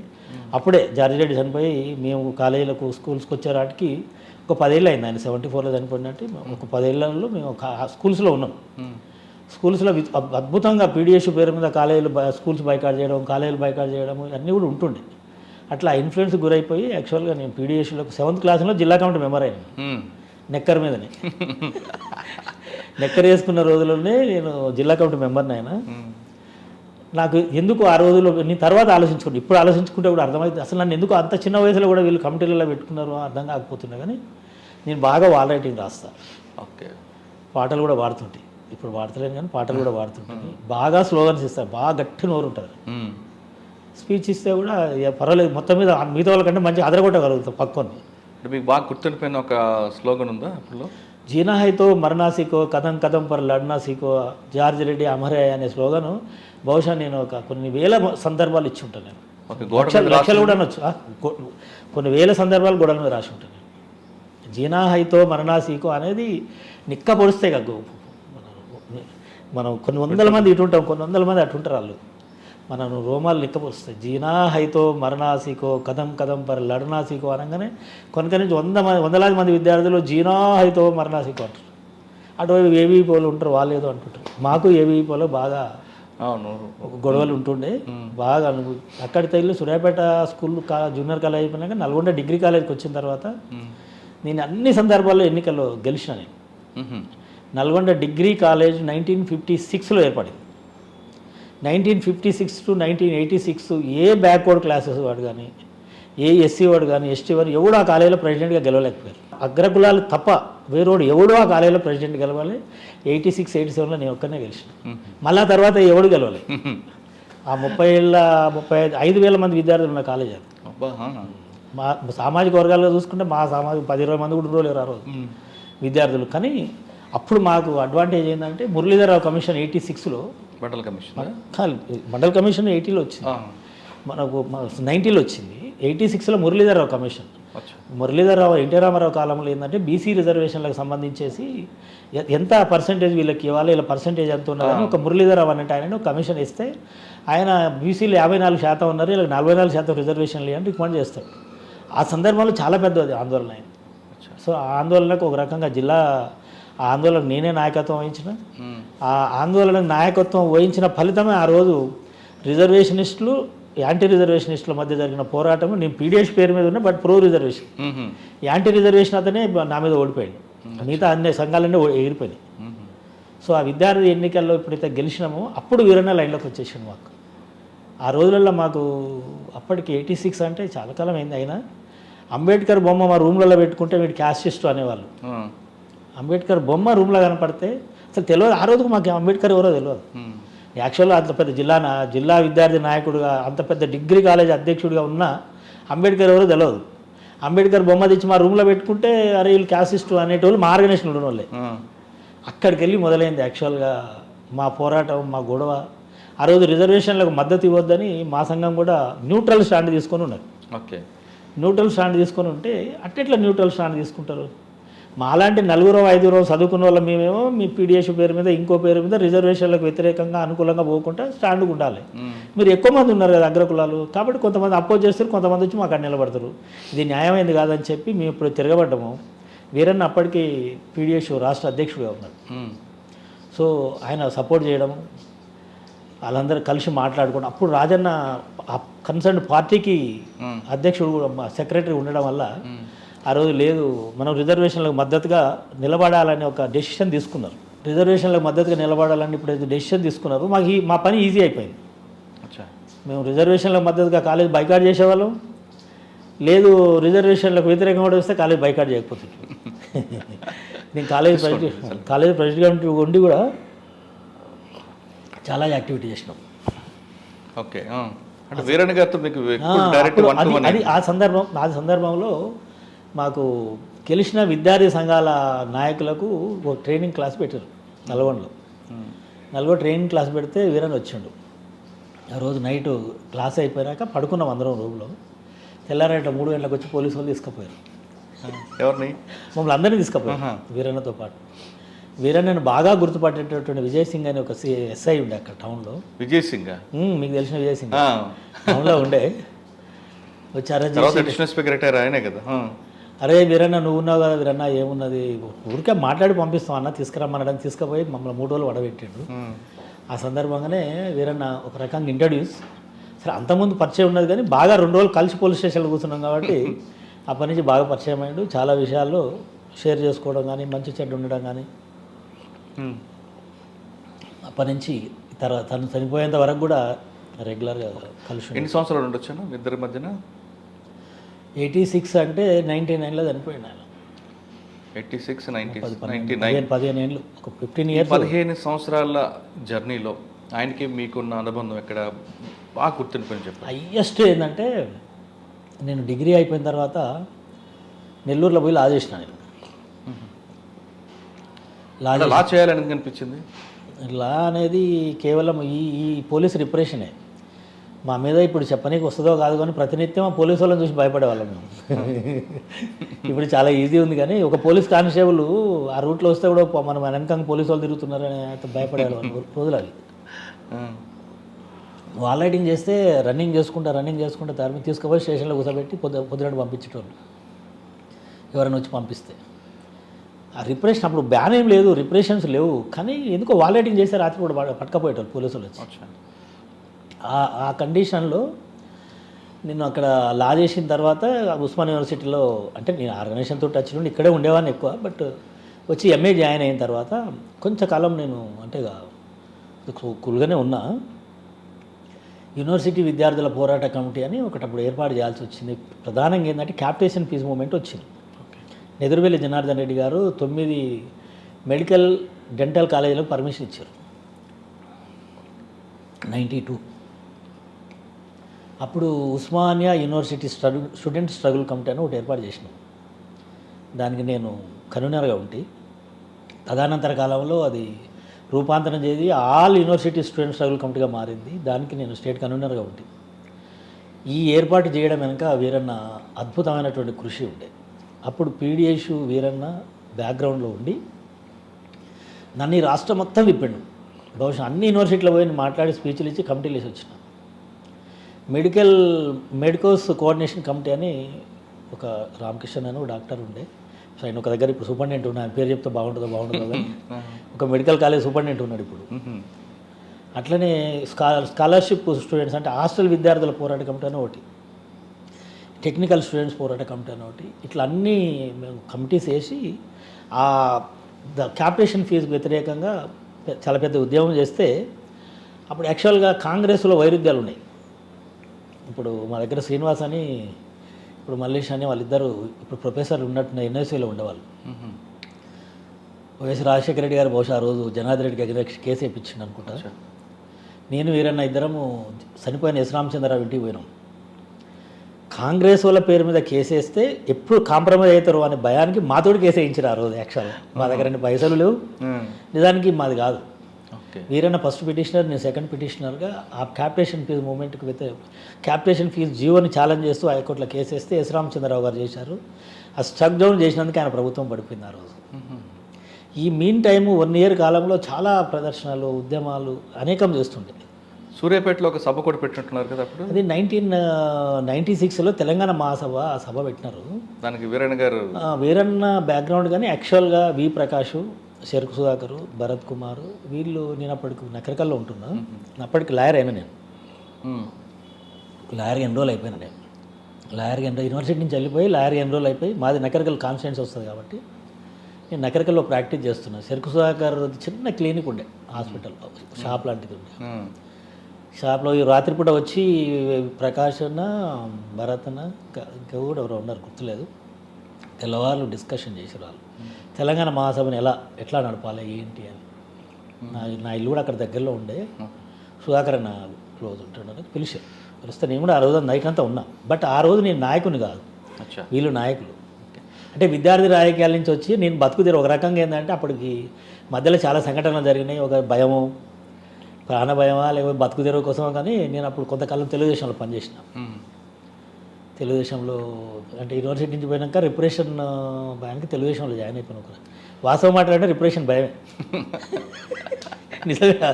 అప్పుడే జార్జిరెడ్డి చనిపోయి మేము కాలేజీలకు స్కూల్స్కి వచ్చేవాటికి ఒక 10 ఏళ్ళు అయింది. ఆయన 74లో చనిపోయినట్టు ఒక 10 ఏళ్ళలో మేము స్కూల్స్లో ఉన్నాం. స్కూల్స్లో అద్భుతంగా పీడిఎస్ పేరు మీద కాలేజీలు స్కూల్స్ బైకాట్ చేయడం, కాలేజీలు బైకాట్ చేయడం అన్నీ కూడా ఉంటుండే. అట్లా ఇన్ఫ్లుయెన్స్ గురైపోయి యాక్చువల్గా నేను పీడిఎస్లో 7th క్లాస్లో జిల్లా కమిటీ మెంబర్ అయ్యాను. నెక్కర్ మీదనే నెక్కర్ వేసుకున్న రోజుల్లోనే నేను జిల్లా కమిటీ మెంబర్ని అయినా. నాకు ఎందుకు ఆ రోజుల్లో నేను తర్వాత ఆలోచించుకుంటే ఇప్పుడు ఆలోచించుకుంటే కూడా అర్థమైంది అసలు నన్ను ఎందుకు అంత చిన్న వయసులో కూడా వీళ్ళు కమిటీలలో పెట్టుకున్నారు అర్థం కాకపోతున్నా. కానీ నేను బాగా వాల్ రైటింగ్ రాస్తాను. ఓకే. పాటలు కూడా పాడుతుంటాయి. ఇప్పుడు పాడతలేను కానీ పాటలు కూడా పాడుతుంటాయి. బాగా స్లోగన్స్ ఇస్తాను. బాగా గట్టి నోరు ఉంటుంది. స్పీచ్ ఇస్తే కూడా ఇక పర్వాలేదు, మొత్తం మీద మిగతా వాళ్ళకంటే మంచిగా అదరగొట్టగలుగుతాం పక్కొని. అంటే మీకు బాగా గుర్తుండిపోయిన ఒక స్లోగన్ ఉందా అప్పుడు? జీనా హైతో మరణా సీకో, కథం కథం పర్ లడ్నా సీకో, జార్జ్ రెడ్డి అమరే అనే స్లోగను బహుశా నేను ఒక కొన్ని వేల సందర్భాలు ఇచ్చి ఉంటాను. నేను ఒక గోడ మీద లక్షలు కూడా అనొచ్చు, కొన్ని వేల సందర్భాలు గోడల మీద రాసి ఉంటాను. జీనా హైతో మరణా సీకో అనేది నిక్క పొడిస్తే కదా, మనం కొన్ని వందల మంది ఇటు ఉంటాం, కొన్ని వందల మంది అటు ఉంటారు వాళ్ళు, మనం రోమాలు నిక్కపరుస్తాయి. జీనా హైతో మరణా సీకో, కథం కథం పర్ లడనా సీకో అనగానే కొనక నుంచి వందలాది మంది విద్యార్థులు జీనా హైతో మరణా సీకో అంటారు. అటువైపు ఏబీపీలో ఉంటారు, వాళ్ళు ఏదో అంటుంటారు. మాకు ఏబీపీలో బాగా ఒక గొడవలు ఉంటుండే బాగా. అక్కడి తగిలి సూర్యాపేట స్కూల్ జూనియర్ కాలేజ్ అయిపోయినాక నల్గొండ డిగ్రీ కాలేజ్కి వచ్చిన తర్వాత నేను అన్ని సందర్భాల్లో ఎన్నికల్లో గెలిచిన. నేను నల్గొండ డిగ్రీ కాలేజ్ 1956లో ఏర్పడింది. 1956 to 1986 ఏ బ్యాక్వర్డ్ క్లాసెస్ వాడు కానీ, ఏ ఎస్సీ వాడు కానీ, ఎస్టీ వాడు ఎవడు ఆ కాలేజీలో ప్రెసిడెంట్గా గెలవలేకపోయారు. అగ్రకులాలు తప్ప వేరేవాడు ఎవడో ఆ కాలేజీలో ప్రెసిడెంట్ గెలవాలి. 86, 87లో నేను ఒక్కనే గెలిచిన. మళ్ళా తర్వాత ఎవడు గెలవాలి. ఆ 35,000 మంది విద్యార్థులు ఉన్న కాలేజ్ అది. మా సామాజిక వర్గాల్లో చూసుకుంటే మా సామాజిక 10-20 మంది కూడా లేరు ఆ రోజు విద్యార్థులు. కానీ అప్పుడు మాకు అడ్వాంటేజ్ ఏంటంటే మురళీధరరావు కమిషన్ 86లో, మండల్ కమిషన్ మండల్ కమిషన్ 80లో వచ్చింది, మనకు 90లో వచ్చింది. 86లో మురళీధరరావు కమిషన్. మురళీధరరావు ఎన్టీ రామారావు కాలంలో ఏంటంటే బీసీ రిజర్వేషన్లకు సంబంధించేసి ఎంత పర్సంటేజ్ వీళ్ళకి ఇవ్వాలి, ఇలా పర్సంటేజ్ ఎంత ఉన్నదని ఒక మురళీధరరావు అన్నట్టు ఆయన ఒక కమిషన్ ఇస్తే ఆయన బీసీలు 54% ఉన్నారు, ఇలా 44% రిజర్వేషన్లు అని రికమెండ్ చేస్తాడు. ఆ సందర్భంలో చాలా పెద్దది ఆందోళన అయింది. సో ఆ ఆందోళనకు ఒక రకంగా ఆ ఆందోళనకు నేనే నాయకత్వం వహించిన. ఆ ఆందోళనకు నాయకత్వం వహించిన ఫలితమే ఆ రోజు రిజర్వేషనిస్టులు యాంటీ రిజర్వేషనిస్టుల మధ్య జరిగిన పోరాటం. నేను పీడిఎస్ పేరు మీద ఉన్నా, but pro reservation. Anti reservation అతనే నా మీద ఓడిపోయాడు, మిగతా అన్ని సంఘాలన్నీ ఎగిరిపోయినాయి. సో ఆ విద్యార్థి ఎన్నికల్లో ఎప్పుడైతే గెలిచినామో అప్పుడు వీరన్న లైన్లోకి వచ్చేసాడు మాకు. ఆ రోజులలో మాకు అప్పటికి 86 అంటే చాలా కాలం అయింది. అయినా అంబేద్కర్ బొమ్మ మా రూమ్లలో పెట్టుకుంటే వీడు క్యాస్టిస్ట్ అనేవాళ్ళు. అంబేద్కర్ బొమ్మ రూమ్లో కనపడితే అసలు తెలియదు ఆ రోజుకు మాకు అంబేద్కర్ ఎవరో తెలియదు. యాక్చువల్గా అంత పెద్ద జిల్లా విద్యార్థి నాయకుడిగా, అంత పెద్ద డిగ్రీ కాలేజ్ అధ్యక్షుడిగా ఉన్న అంబేద్కర్ ఎవరో తెలియదు. అంబేద్కర్ బొమ్మ తెచ్చి మా రూమ్లో పెట్టుకుంటే అరే వీళ్ళు క్యాస్టిస్ట్ అనేటోళ్ళు మా ఆర్గనైజేషన్ ఉన్న వాళ్ళే. అక్కడికి వెళ్ళి మొదలైంది యాక్చువల్గా మా పోరాటం, మా గొడవ. ఆ రోజు రిజర్వేషన్లకు మద్దతు ఇవ్వద్దని మా సంఘం కూడా న్యూట్రల్ స్టాండ్ తీసుకొని ఉన్నారు. ఓకే, న్యూట్రల్ స్టాండ్ తీసుకొని ఉంటే అట్టెట్లా న్యూట్రల్ స్టాండ్ తీసుకుంటారు? మాలాంటి 4-5 చదువుకున్న వాళ్ళ మేమేమో మీ పీడిఎస్ పేరు మీద ఇంకో పేరు మీద రిజర్వేషన్లకు వ్యతిరేకంగా అనుకూలంగా పోకుండా స్టాండ్గా ఉండాలి. మీరు ఎక్కువ మంది ఉన్నారు కదా అగ్రకులాలు, కాబట్టి కొంతమంది అపోజ్ చేస్తారు, కొంతమంది వచ్చి మాకు నిలబడతారు. ఇది న్యాయమైంది కాదని చెప్పి మేము ఇప్పుడు తిరగబడ్డాము. వీరన్న అప్పటికి పీడిఎస్ రాష్ట్ర అధ్యక్షుడిగా ఉన్నారు. సో ఆయన సపోర్ట్ చేయడము, వాళ్ళందరూ కలిసి మాట్లాడుకోవడం. అప్పుడు రాజన్న కన్సర్న్ పార్టీకి అధ్యక్షుడు సెక్రటరీ ఉండడం వల్ల ఆ రోజు లేదు, మనం రిజర్వేషన్లకు మద్దతుగా నిలబడాలని ఒక డెసిషన్ తీసుకున్నారు. రిజర్వేషన్లకు మద్దతుగా నిలబడాలని ఇప్పుడు డెసిషన్ తీసుకున్నారు. మా పని ఈజీ అయిపోయింది. మేము రిజర్వేషన్లకు మద్దతుగా కాలేజ్ బైకాట్ చేసేవాళ్ళం, లేదు రిజర్వేషన్లకు వ్యతిరేకంగా కూడా వస్తే కాలేజ్ బైకాట్ చేయకపోతుంది. నేను కాలేజ్ ప్రెసిడెంట్ ఉండి కూడా చాలా యాక్టివిటీ చేసినాం. ఓకే, అంటే వీరన్న గారితో మీకు అది ఆ సందర్భంలో మాకు గెలిచిన విద్యార్థి సంఘాల నాయకులకు ఒక ట్రైనింగ్ క్లాస్ పెట్టారు నల్గొండ ట్రైనింగ్ క్లాస్ పెడితే వీరన్న వచ్చిండు. ఆ రోజు నైట్ క్లాస్ అయిపోయాక పడుకున్నాం అందరం రూమ్లో. తెల్లారేట 3 గంటలకు వచ్చి పోలీసు వాళ్ళు తీసుకుపోయారు. ఎవరిని? మమ్మల్ని అందరినీ తీసుకుపోయారు వీరన్నతో పాటు. వీరన్నను బాగా గుర్తుపట్టేటటువంటి విజయ్ సింగ్ అని ఒక ఎస్ఐ ఉండే అక్కడ టౌన్లో. విజయ్ సింగ్ మీకు తెలిసిన విజయ్ సింగ్ టౌన్లో ఉండే. వచ్చి ఆయనే కదా. అరే వీరన్న నువ్వు ఉన్నావు కదా, వీరన్న ఏమున్నది ఊరికే మాట్లాడి పంపిస్తాం అన్న, తీసుకురమ్మనడానికి తీసుకుపోయి మమ్మల్ని 3 రోజులు వడబెట్టిండు. ఆ సందర్భంగానే వీరన్న ఒక రకంగా ఇంట్రడ్యూస్. సరే అంతకుముందు పరిచయం ఉన్నది కానీ బాగా 2 రోజులు కలిసి పోలీస్ స్టేషన్లో కూర్చున్నాం కాబట్టి అప్పటి నుంచి బాగా పరిచయం అయ్యాడు. చాలా విషయాల్లో షేర్ చేసుకోవడం కానీ, మంచి చెడ్డ ఉండడం కానీ. అప్పటి నుంచి తను చనిపోయేంత వరకు కూడా రెగ్యులర్గా కలిసి. ఎన్ని సంవత్సరాలు ఉండొచ్చాను ఇద్దరి మధ్యన? 86 అంటే 99లో చనిపోయింది ఆయన. 86, 15 ఏళ్ళు, ఒక 15 years. 15 సంవత్సరాల జర్నీలో ఆయనకి మీకున్న అనుబంధం ఎక్కడ బాగా గుర్తుండిపోయిన చెప్పండి. హయ్యెస్ట్ ఏంటంటే నేను డిగ్రీ అయిపోయిన తర్వాత నెల్లూరులో పోయి లా చేసిన నేను. లా చేయాలని ఎందుకు అనిపించింది? లా అనేది కేవలం ఈ పోలీస్ రిప్రెషనే. మా మీద ఇప్పుడు చెప్పనీకి వస్తుందో కాదు కానీ ప్రతినిత్యం ఆ పోలీసు వాళ్ళని చూసి భయపడేవాళ్ళం మేము. ఇప్పుడు చాలా ఈజీ ఉంది కానీ ఒక పోలీస్ కానిస్టేబుల్ ఆ రూట్లో వస్తే కూడా మనం వెనకంగా పోలీసు వాళ్ళు తిరుగుతున్నారని భయపడేవాళ్ళం రోజులు అవి. వాల్ రైటింగ్ చేస్తే రన్నింగ్ చేసుకుంటా దాని తీసుకుపోయి స్టేషన్లో కూర్చోబెట్టి పొద్దునట్టు పంపించేటోళ్ళు ఎవరైనా వచ్చి పంపిస్తే. ఆ రిప్రెషన్ అప్పుడు బ్యాన్ ఏం లేదు, రిప్రెషన్స్ లేవు, కానీ ఎందుకో వాల్ రైటింగ్ చేస్తే రాత్రి కూడా పట్టుకపోయేటోళ్ళు పోలీసులు వచ్చి. ఆ కండిషన్లో నేను అక్కడ లా చేసిన తర్వాత ఉస్మాన్ యూనివర్సిటీలో, అంటే నేను ఆర్గనైజేషన్ తోటి టచ్ నుండి ఇక్కడే ఉండేవాడిని ఎక్కువ, బట్ వచ్చి ఎంఏ జాయిన్ అయిన తర్వాత కొంచెంకాలం నేను అంటే కూల్గానే ఉన్నా. యూనివర్సిటీ విద్యార్థుల పోరాట కమిటీ అని ఒకటప్పుడు ఏర్పాటు చేయాల్సి వచ్చింది. ప్రధానంగా ఏంటంటే క్యాపిటేషన్ ఫీజు మూమెంట్ వచ్చింది. నెదురువెల్లి జనార్దన్ రెడ్డి గారు 9 మెడికల్ డెంటల్ కాలేజీలకు పర్మిషన్ ఇచ్చారు 92. అప్పుడు Osmania university student struggle committee అని ఒకటి ఏర్పాటు చేసినాం. దానికి నేను కన్వీనర్గా ఉండి, తదనంతర కాలంలో అది రూపాంతరం చేసి ఆల్ యూనివర్సిటీ స్టూడెంట్ స్ట్రగుల్ కమిటీగా మారింది. దానికి నేను స్టేట్ కన్వీనర్గా ఉండి, ఈ ఏర్పాటు చేయడం వెనుక వీరన్న అద్భుతమైనటువంటి కృషి ఉండే. అప్పుడు పీడిఎస్ వీరన్న బ్యాక్గ్రౌండ్లో ఉండి నన్ను ఈ రాష్ట్రం మొత్తం తిప్పిండు. బహుశా అన్ని యూనివర్సిటీలో పోయి మాట్లాడి స్పీచ్లు ఇచ్చి కమిటీలు వేసి వచ్చిన. మెడికోస్ కోఆర్డినేషన్ కమిటీ అని ఒక రామకృష్ణ అని ఒక డాక్టర్ ఉండే, సో ఆయన ఒక దగ్గర ఇప్పుడు సూపరింటెండెంట్ ఉన్నాడు. ఆయన పేరు చెప్తే బాగుంటుందో కానీ ఒక మెడికల్ కాలేజ్ సూపరింటెండెంట్ ఉన్నాడు ఇప్పుడు. అట్లనే స్కాలర్షిప్ స్టూడెంట్స్ అంటే హాస్టల్ విద్యార్థుల పోరాట కమిటీ అని ఒకటి, టెక్నికల్ స్టూడెంట్స్ పోరాట కమిటీ అని ఒకటి, ఇట్లా అన్నీ మేము కమిటీస్ వేసి ఆ క్యాపిటేషన్ ఫీజుకు వ్యతిరేకంగా చాలా పెద్ద ఉద్యమం చేస్తే, అప్పుడు యాక్చువల్గా కాంగ్రెస్లో వైరుధ్యాలు ఉన్నాయి. ఇప్పుడు మా దగ్గర శ్రీనివాస్ అని, ఇప్పుడు మల్లేష్ అని, వాళ్ళిద్దరు ఇప్పుడు ప్రొఫెసర్ ఉన్నట్టు ఎన్ఎస్సీలో ఉండేవాళ్ళు. వైఎస్ రాజశేఖర రెడ్డి గారు బహుశా ఆ రోజు జనార్దన్ రెడ్డికి కేసు వేయించిండు అనుకుంటా. నేను వీరన్న ఇద్దరము చనిపోయిన ఎస్ రామచంద్రరావు ఇంటికి పోయినాం. కాంగ్రెస్ వాళ్ళ పేరు మీద కేసు వేస్తే ఎప్పుడు కాంప్రమైజ్ అవుతారు అనే భయానికి మాతోటి కేసు వేయించారు ఆ రోజు. యాక్చువల్గా మా దగ్గర అన్ని పైసలు లేవు, నిజానికి మాది కాదు. వీరన్న ఫస్ట్ పిటిషనర్, నేను సెకండ్ పిటిషనర్గా ఆ క్యాపిటేషన్ ఫీజు మూమెంట్కి క్యాపిటేషన్ ఫీజు జీవోని ఛాలెంజ్ చేస్తూ హైకోర్టులో కేసు వేస్తే ఎస్ రామచంద్రరావు గారు చేశారు. ఆ స్ట్రక్ డౌన్ చేసినందుకు ఆయన ప్రభుత్వం పడిపోయింది ఆ రోజు. ఈ మీన్ టైము 1 year కాలంలో చాలా ప్రదర్శనలు, ఉద్యమాలు అనేకం చేస్తుండే. సూర్యాపేటలో ఒక సభ కూడా పెట్టినట్టున్నారు కదా అప్పుడు. అది 1996లో తెలంగాణ మహాసభ, ఆ సభ పెట్టినారు. దానికి వీరన్న గారు, వీరన్న బ్యాక్గ్రౌండ్ కానీ యాక్చువల్గా వి ప్రకాష్, చెరుకు సుధాకర్, భరత్ కుమార్, వీళ్ళు, నేను అప్పటికి నకరికల్లో ఉంటున్నా. అప్పటికి లాయర్ అయినా నేను, లాయర్గా ఎన్రోల్ అయిపోయినా నేను. యూనివర్సిటీ నుంచి వెళ్ళిపోయి లాయర్గా ఎన్రోల్ అయిపోయి, మాది నకరికల్ కాన్స్టిట్యున్సీ వస్తుంది కాబట్టి నేను నకరికల్లో ప్రాక్టీస్ చేస్తున్నా. చెరుకు సుధాకర్ చిన్న క్లినిక్ ఉండే, హాస్పిటల్ షాప్ లాంటిది ఉండే. షాప్లో రాత్రిపూట వచ్చి ప్రకాష్ అన్న, భరత్ అన్న, ఇంకా కూడా ఎవరో ఉన్నారు గుర్తులేదు, తెల్లవాళ్ళు డిస్కషన్ చేసారు వాళ్ళు తెలంగాణ మహాసభని ఎట్లా నడపాలి ఏంటి అని. నా ఇల్లు కూడా అక్కడ దగ్గరలో ఉండే. సుధాకర్ అన్న క్లోజ్ ఉంటాడు, పిలిస్తే నేను కూడా ఆ రోజు నైట్ అంతా ఉన్నా. బట్ ఆ రోజు నేను నాయకుని కాదు, వీళ్ళు నాయకులు. అంటే విద్యార్థి రాజకీయాల నుంచి వచ్చి నేను బతుకుదేరు ఒక రకంగా ఏంటంటే, అప్పటికి మధ్యలో చాలా సంఘటనలు జరిగినాయి. ఒక భయము, ప్రాణ భయమా లేకపోతే బతుకుదేరు కోసమో, కానీ నేను అప్పుడు కొంతకాలం తెలుగుదేశంలో పనిచేసిన. తెలుగుదేశంలో అంటే యూనివర్సిటీ నుంచి పోయినాక రిప్రెషన్ భయానికి తెలుగుదేశంలో జాయిన్ అయిపోయినా. ఒక వాస్తవం మాట్లాడంటే రిప్రెషన్ భయమే. నిజంగా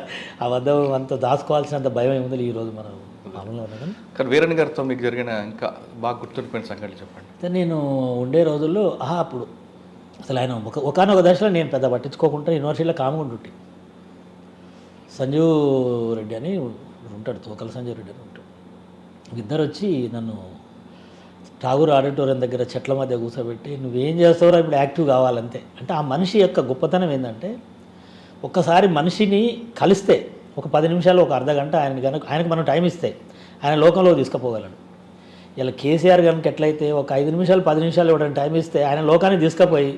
అబద్ధం అంత దాచుకోవాల్సినంత భయం ఏముంది ఈరోజు మనం మామూలుగా ఉన్నాం. కానీ వీరన్న గారితో మీకు జరిగిన ఇంకా బాగా గుర్తుండిపోయిన సంఘటనలు చెప్పండి. నేను ఉండే రోజుల్లో అప్పుడు అసలు ఆయన ఒకనొక దశలో నేను పెద్ద పట్టించుకోకుండా యూనివర్సిటీలో కామగుంటుంటే, సంజీవ్ రెడ్డి అని ఉంటాడు, తోకల సంజీవ్ రెడ్డి అని ఉంటాడు. ఇద్దరు వచ్చి నన్ను ఠాగూర్ ఆడిటోరియం దగ్గర చెట్ల మధ్య కూర్చోబెట్టి, నువ్వేం చేస్తావురా ఇప్పుడు యాక్టివ్ కావాలంతే. అంటే ఆ మనిషి యొక్క గొప్పతనం ఏంటంటే, ఒక్కసారి మనిషిని కలిస్తే ఒక 10 నిమిషాలు, ఒక అర్ధ గంట ఆయనకు మనం టైం ఇస్తే ఆయన లోకంలో తీసుకుపోగలడు. ఇలా కేసీఆర్ కనుక ఎట్లయితే ఒక 5 నిమిషాలు 10 నిమిషాలు ఇవ్వడానికి టైం ఇస్తే ఆయన లోకాన్ని తీసుకుపోయి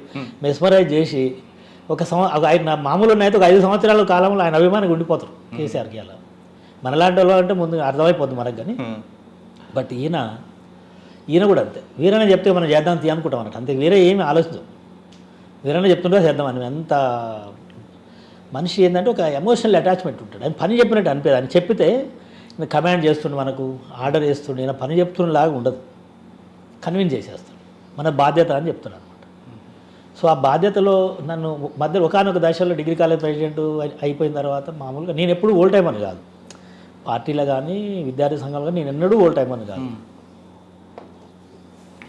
మెస్మరైజ్ చేసి మామూలు ఉన్నాయితే ఒక 5 సంవత్సరాల కాలంలో ఆయన అభిమానికి ఉండిపోతారు కేసీఆర్కి. అలా మనలాంటి వాళ్ళు అంటే ముందు అర్థమైపోద్ది మనకు, కానీ బట్ ఈయన కూడా అంతే. వీరనే చెప్తే మనం చేద్దాం తీ అనుకుంటాం అన్నట్టు, అంతే. వేరే ఏమి ఆలోచించం, వీరనే చెప్తుంటే చేద్దాం అని. అంత మనిషి ఏంటంటే ఒక ఎమోషనల్ అటాచ్మెంట్ ఉంటాడు. ఆయన పని చెప్పినట్టు అనిపేది. ఆయన చెప్పితే కమాండ్ చేస్తుండే, మనకు ఆర్డర్ చేస్తుండే, ఈయన పని చెప్తున్నలాగా ఉండదు, కన్విన్స్ చేసేస్తాడు. మన బాధ్యత అని చెప్తున్నాను అనమాట. సో ఆ బాధ్యతలో నన్ను మధ్యలో ఒకానొక దశలో డిగ్రీ కాలేజ్ ప్రెసిడెంట్ అయిపోయిన తర్వాత మామూలుగా నేను ఎప్పుడు ఓల్డ్ టైం అని కాదు, పార్టీలో కానీ విద్యార్థి సంఘాలు కానీ నేను ఎన్నడూ ఓల్డ్ టైం అని కాదు.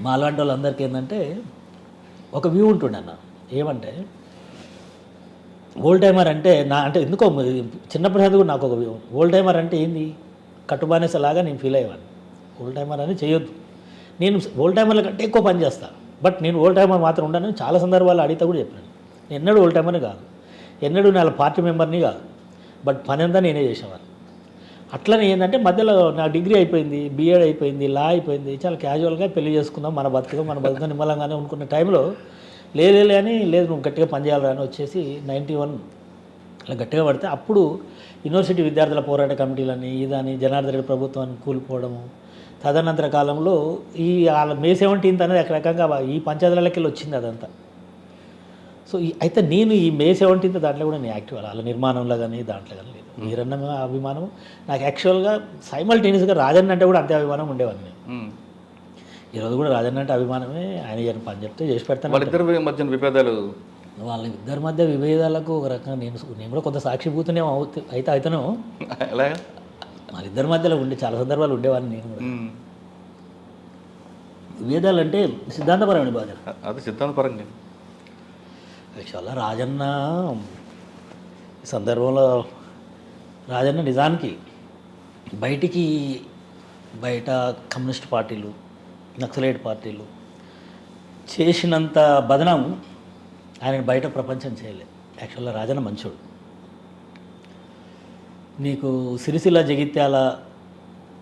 మా అలాంటి వాళ్ళందరికీ ఏంటంటే ఒక వ్యూ ఉంటుండే అన్న, ఏమంటే ఓల్డ్ టైమర్ అంటే అంటే ఎందుకో చిన్నప్పటి నుంచి కూడా నాకు ఒక వ్యూ, ఓల్డ్ టైమర్ అంటే ఏంది, కట్టుబానేసలాగా నేను ఫీల్ అయ్యేవాడిని. ఓల్డ్ టైమర్ అని చేయొద్దు, నేను ఓల్డ్ టైమర్ల కంటే ఎక్కువ పని చేస్తాను, బట్ నేను ఓల్డ్ టైమర్ మాత్రం ఉండను. చాలా సందర్భాలు అడిగితే కూడా చెప్పాను, నేను ఎన్నడూ ఓల్డ్ టైమర్ని కాదు, ఎన్నడూ నా పార్టీ మెంబర్ని కాదు, బట్ పని అంతా నేనే చేసేవాడిని. అట్లనే ఏంటంటే మధ్యలో నా డిగ్రీ అయిపోయింది, బీఎడ్ అయిపోయింది, లా అయిపోయింది, చాలా క్యాజువల్గా పెళ్లి చేసుకుందాం, మన బతుకు నిమ్మలంగానే అనుకున్న టైంలో లేదు అని, లేదు నువ్వు గట్టిగా పనిచేయాలి అని వచ్చేసి 91 అలా గట్టిగా పడితే అప్పుడు యూనివర్సిటీ విద్యార్థుల పోరాట కమిటీలని ఇదని జనార్దన్ రెడ్డి ప్రభుత్వాన్ని కూలిపోవడము, తదనంతర కాలంలో ఈ మే 17th అనేది రకరకంగా ఈ పంచాయతీలకి వచ్చింది అదంతా. సో అయితే నేను ఈ మే 17th దాంట్లో కూడా నేను యాక్టివ్, వాళ్ళ నిర్మాణంలో కానీ దాంట్లో కానీ లేదు. మీరన్న అభిమానం నాకు యాక్చువల్గా సైమల్టేనియస్గా రాజన్న అంటే కూడా అంతే అభిమానం ఉండేవాడిని. ఈరోజు కూడా రాజన్న అంటే అభిమానమే, ఆయన పని చెప్తే చేసి పెడతాను. వాళ్ళిద్దరి మధ్య విభేదాలు, వాళ్ళిద్దరి మధ్య విభేదాలకు ఒక రకంగా నేను కూడా కొంత సాక్షిభూతనే అయితేనో వాళ్ళిద్దరి మధ్యలో ఉండే చాలా సందర్భాలు ఉండేవాడిని నేను కూడా. విభేదాలు అంటే సిద్ధాంతపరమైన బాధ, అది సిద్ధాంతపరంగా. యాక్చువల్గా రాజన్న ఈ సందర్భంలో రాజన్న నిజానికి బయట కమ్యూనిస్ట్ పార్టీలు, నక్సలైట్ పార్టీలు చేసినంత బదనాం ఆయన బయట ప్రపంచం చేయలేదు. యాక్చువల్గా రాజన్న మంచోడు. నీకు సిరిసిల్ల జగిత్యాల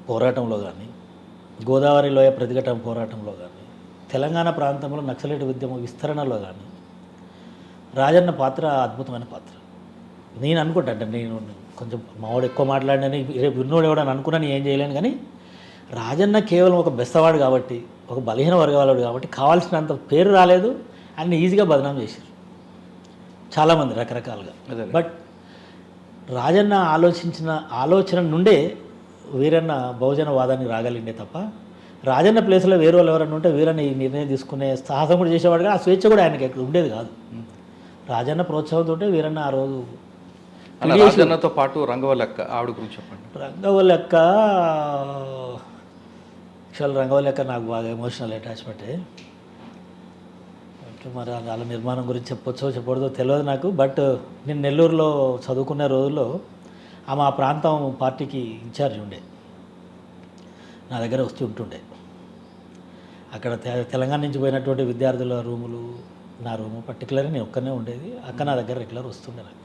పోరాటంలో కానీ, గోదావరి లోయ ప్రతిఘటన పోరాటంలో కానీ, తెలంగాణ ప్రాంతంలో నక్సలైట్ ఉద్యమ విస్తరణలో కానీ రాజన్న పాత్ర అద్భుతమైన పాత్ర. నేను అనుకుంటా, నేను కొంచెం మావాడు ఎక్కువ మాట్లాడినని రేపు విన్నోడు ఎవడని అనుకున్నాను, ఏం చేయలేను. కానీ రాజన్న కేవలం ఒక బెస్తవాడు కాబట్టి, ఒక బలహీన వర్గాలవాడు కాబట్టి కావాల్సినంత పేరు రాలేదు, ఆయన ఈజీగా బదనాం చేశారు చాలామంది రకరకాలుగా. బట్ రాజన్న ఆలోచించిన ఆలోచన నుండే వీరన్న బహుజన వాదానికి రాగలిండే తప్ప, రాజన్న ప్లేస్లో వేరే వాళ్ళు ఎవరన్నా ఉంటే వీరన్న ఈ నిర్ణయం తీసుకునే సాహసం కూడా చేసేవాడు, ఆ స్వేచ్ఛ కూడా ఆయనకి ఎక్కడ ఉండేది కాదు. రాజన్న ప్రోత్సాహంతో వీరన్న ఆ రోజు. రాజన్నతో పాటు రంగవల్లక్క, ఆవిడ గురించి చెప్పండి. రంగవల్లక్క రంగవల్లక్క నాకు బాగా ఎమోషనల్ అటాచ్మెంటే. మరి వాళ్ళ నిర్మాణం గురించి చెప్పొచ్చో చెప్పకూడదో తెలియదు నాకు. బట్ నేను నెల్లూరులో చదువుకునే రోజుల్లో ఆమె ఆ ప్రాంతం పార్టీకి ఇన్ఛార్జ్ ఉండే, నా దగ్గర వస్తూ ఉంటుండే. అక్కడ తెలంగాణ నుంచి పోయినటువంటి విద్యార్థుల రూములు, నా రూము పర్టికులర్గా నేను ఒక్కనే ఉండేది. అక్క నా దగ్గర రెగ్యులర్ వస్తుండే నాకు.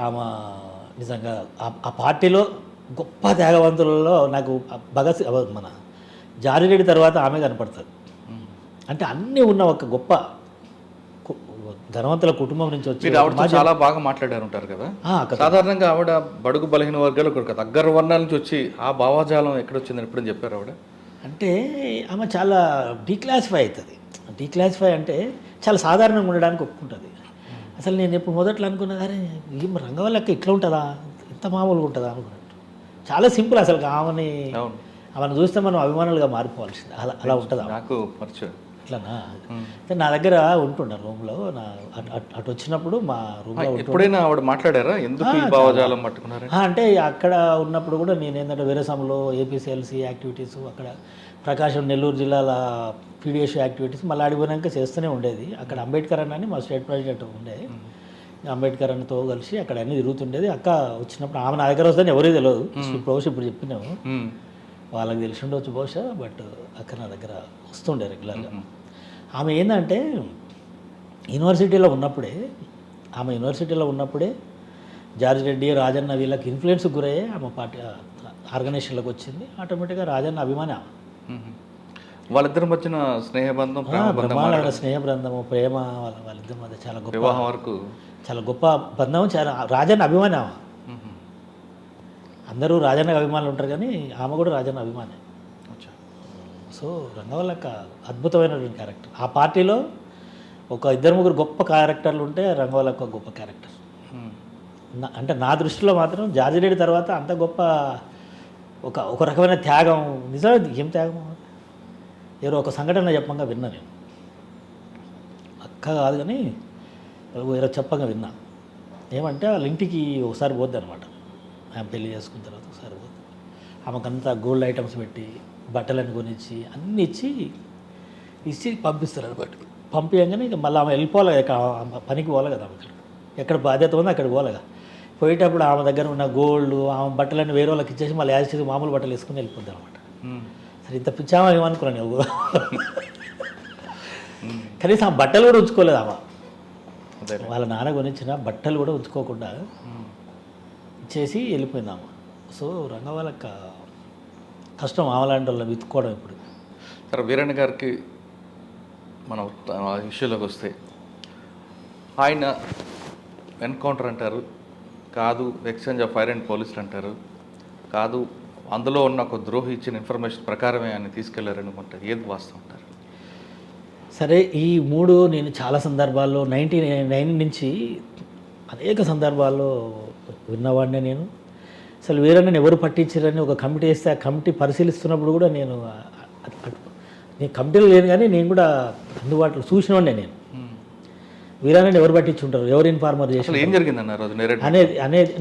ఆమె నిజంగా ఆ పార్టీలో గొప్ప త్యాగవంతులలో నాకు మన జారిరెడ్డి తర్వాత ఆమె కనపడుతుంది. అంటే అన్నీ ఉన్న ఒక గొప్ప ధనవంతుల కుటుంబం నుంచి వచ్చి ఆవిడతో చాలా బాగా మాట్లాడారు ఉంటారు కదా. సాధారణంగా ఆవిడ బడుగు బలహీన వర్గాలు కదా, అగ్రవర్ణాల నుంచి వచ్చి ఆ భావాజాలం ఎక్కడొచ్చిందని ఎప్పుడని చెప్పారు ఆవిడ. అంటే ఆమె చాలా డీక్లాసిఫై అవుతుంది. డీక్లాసిఫై అంటే చాలా సాధారణంగా ఉండడానికి ఒప్పుకుంటుంది. అసలు నేను ఎప్పుడు మొదట్లో అనుకున్నా, అరే ఏం రంగవల్లక్క ఇట్లా ఉంటుందా, ఇంత మామూలుగా ఉంటుందా అనుకున్నట్టు. చాలా సింపుల్ అసలు. ఆమెను చూస్తే మనం అభిమానులుగా మారిపోవాల్సింది, అలా ఉంటుంది నాకు పరిచయం. ఇట్లానా అయితే నా దగ్గర ఉంటుండే రూమ్లో, అటు వచ్చినప్పుడు మా రూమ్లో. ఎప్పుడైనా ఆవిడ మాట్లాడారా, ఎందుకు ఈ భావజాలం పట్టుకున్నారా? అంటే అక్కడ ఉన్నప్పుడు కూడా నేను ఏంటంటే వీరసంలో ఏపీసీఎల్సీ యాక్టివిటీస్, అక్కడ ప్రకాశం నెల్లూరు జిల్లాల పీడిఎస్ యాక్టివిటీస్ మళ్ళీ ఆడిపోయినాక చేస్తూనే ఉండేది. అక్కడ అంబేద్కర్ అని మా స్టేట్ ప్రెసిడెంట్ ఉండే, అంబేద్కర్ అన్నతో కలిసి అక్కడ అన్నీ తిరుగుతుండేది. అక్క వచ్చినప్పుడు ఆమె నా దగ్గర వస్తుందని ఎవరికి తెలియదు, ఇప్పుడు చెప్పినాము, వాళ్ళకి తెలిసి ఉండవచ్చు బహుశా. బట్ అక్క నా దగ్గర వస్తుండే రెగ్యులర్గా. ఆమె ఏంటంటే యూనివర్సిటీలో ఉన్నప్పుడే జార్జ్ రెడ్డి, రాజన్న వీళ్ళకి ఇన్ఫ్లుయెన్స్ గురయ్యే ఆమె పార్టీ ఆర్గనైజేషన్లోకి వచ్చింది. ఆటోమేటిక్గా రాజన్న అభిమాని ఆమె. వాళ్ళిద్దరి మధ్యన స్నేహబంధం, స్నేహబంధము, ప్రేమ వాళ్ళిద్దరి మధ్య చాలా గొప్ప వివాహం వరకు చాలా గొప్ప బంధం. చాలా రాజన్న అభిమాని ఆమె. అందరూ రాజన్న అభిమానులు ఉంటారు కానీ ఆమె కూడా రాజన్న అభిమానే. అచ్చా. సో రంగవల్లక్క అద్భుతమైనటువంటి క్యారెక్టర్. ఆ పార్టీలో ఒక 2-3 గొప్ప క్యారెక్టర్లు ఉంటే రంగవల్లక్క ఒక గొప్ప క్యారెక్టర్. అంటే నా దృష్టిలో మాత్రం జార్జి రెడ్డి తర్వాత అంత గొప్ప ఒక రకమైన త్యాగం. నిజం ఏం త్యాగం, ఎవరో ఒక సంఘటన చెప్పంగా విన్నా నేను. అక్క కాదు కానీ ఎవరో చెప్పంగా విన్నా. ఏమంటే వాళ్ళ ఇంటికి ఒకసారి పోద్ది అనమాట. ఆమె పెళ్లి చేసుకున్న తర్వాత ఒకసారి పోద్ది. ఆమెకంతా గోల్డ్ ఐటమ్స్ పెట్టి బట్టలను కొనిచ్చి అన్నీ ఇచ్చి పంపిస్తారు అనమాట. పంపించగానే ఇక మళ్ళీ ఆమె వెళ్ళిపోవాలి, పనికి పోవాలి కదా. ఆమె ఎక్కడ బాధ్యత ఉందో అక్కడికి పోలేగా. పోయేటప్పుడు ఆమె దగ్గర ఉన్న గోల్డ్ ఆమె బట్టలన్నీ వేరే వాళ్ళకి ఇచ్చేసి మళ్ళీ యాజ్ మామూలు బట్టలు వేసుకుని వెళ్ళిపోద్ది అనమాట. సరే ఇంత పిచ్చామా ఏమనుకున్నాను నువ్వు. కనీసం ఆ బట్టలు కూడా ఉంచుకోలేదు ఆమె. వాళ్ళ నాన్న కొనిచ్చిన బట్టలు కూడా ఉంచుకోకుండా ఇచ్చేసి వెళ్ళిపోయిందాము. సో రంగవల్లక్క కష్టం ఆమెలాంటి వాళ్ళని వెతుక్కోవడం. ఇప్పుడు సరే, వీరన్న గారికి మనం ఇష్యూలోకి వస్తే, ఆయన ఎన్కౌంటర్ అంటారు, కాదు ఎక్స్చేంజ్ ఆఫ్ ఫైర్ అండ్ పోలీసులు అంటారు, కాదు అందులో ఉన్న ఒక ద్రోహి ఇచ్చిన ఇన్ఫర్మేషన్ ప్రకారమే ఆయన తీసుకెళ్లారనుకుంటారు. ఏది వాస్తవం అంటారు? సరే, ఈ 3 నేను చాలా సందర్భాల్లో 99 నుంచి అనేక సందర్భాల్లో విన్నవాడినే నేను. అసలు వీరన్నని ఎవరు పట్టించారని ఒక కమిటీ వేస్తే ఆ కమిటీ పరిశీలిస్తున్నప్పుడు కూడా నేను కమిటీలో లేను కానీ నేను కూడా అందుబాటులో చూసినవాడినే. నేను వీరన్నని ఎవరు పట్టించుంటారు, ఎవరు ఇన్ఫార్మర్ చేసి ఏం జరిగిందన్నారు అనేది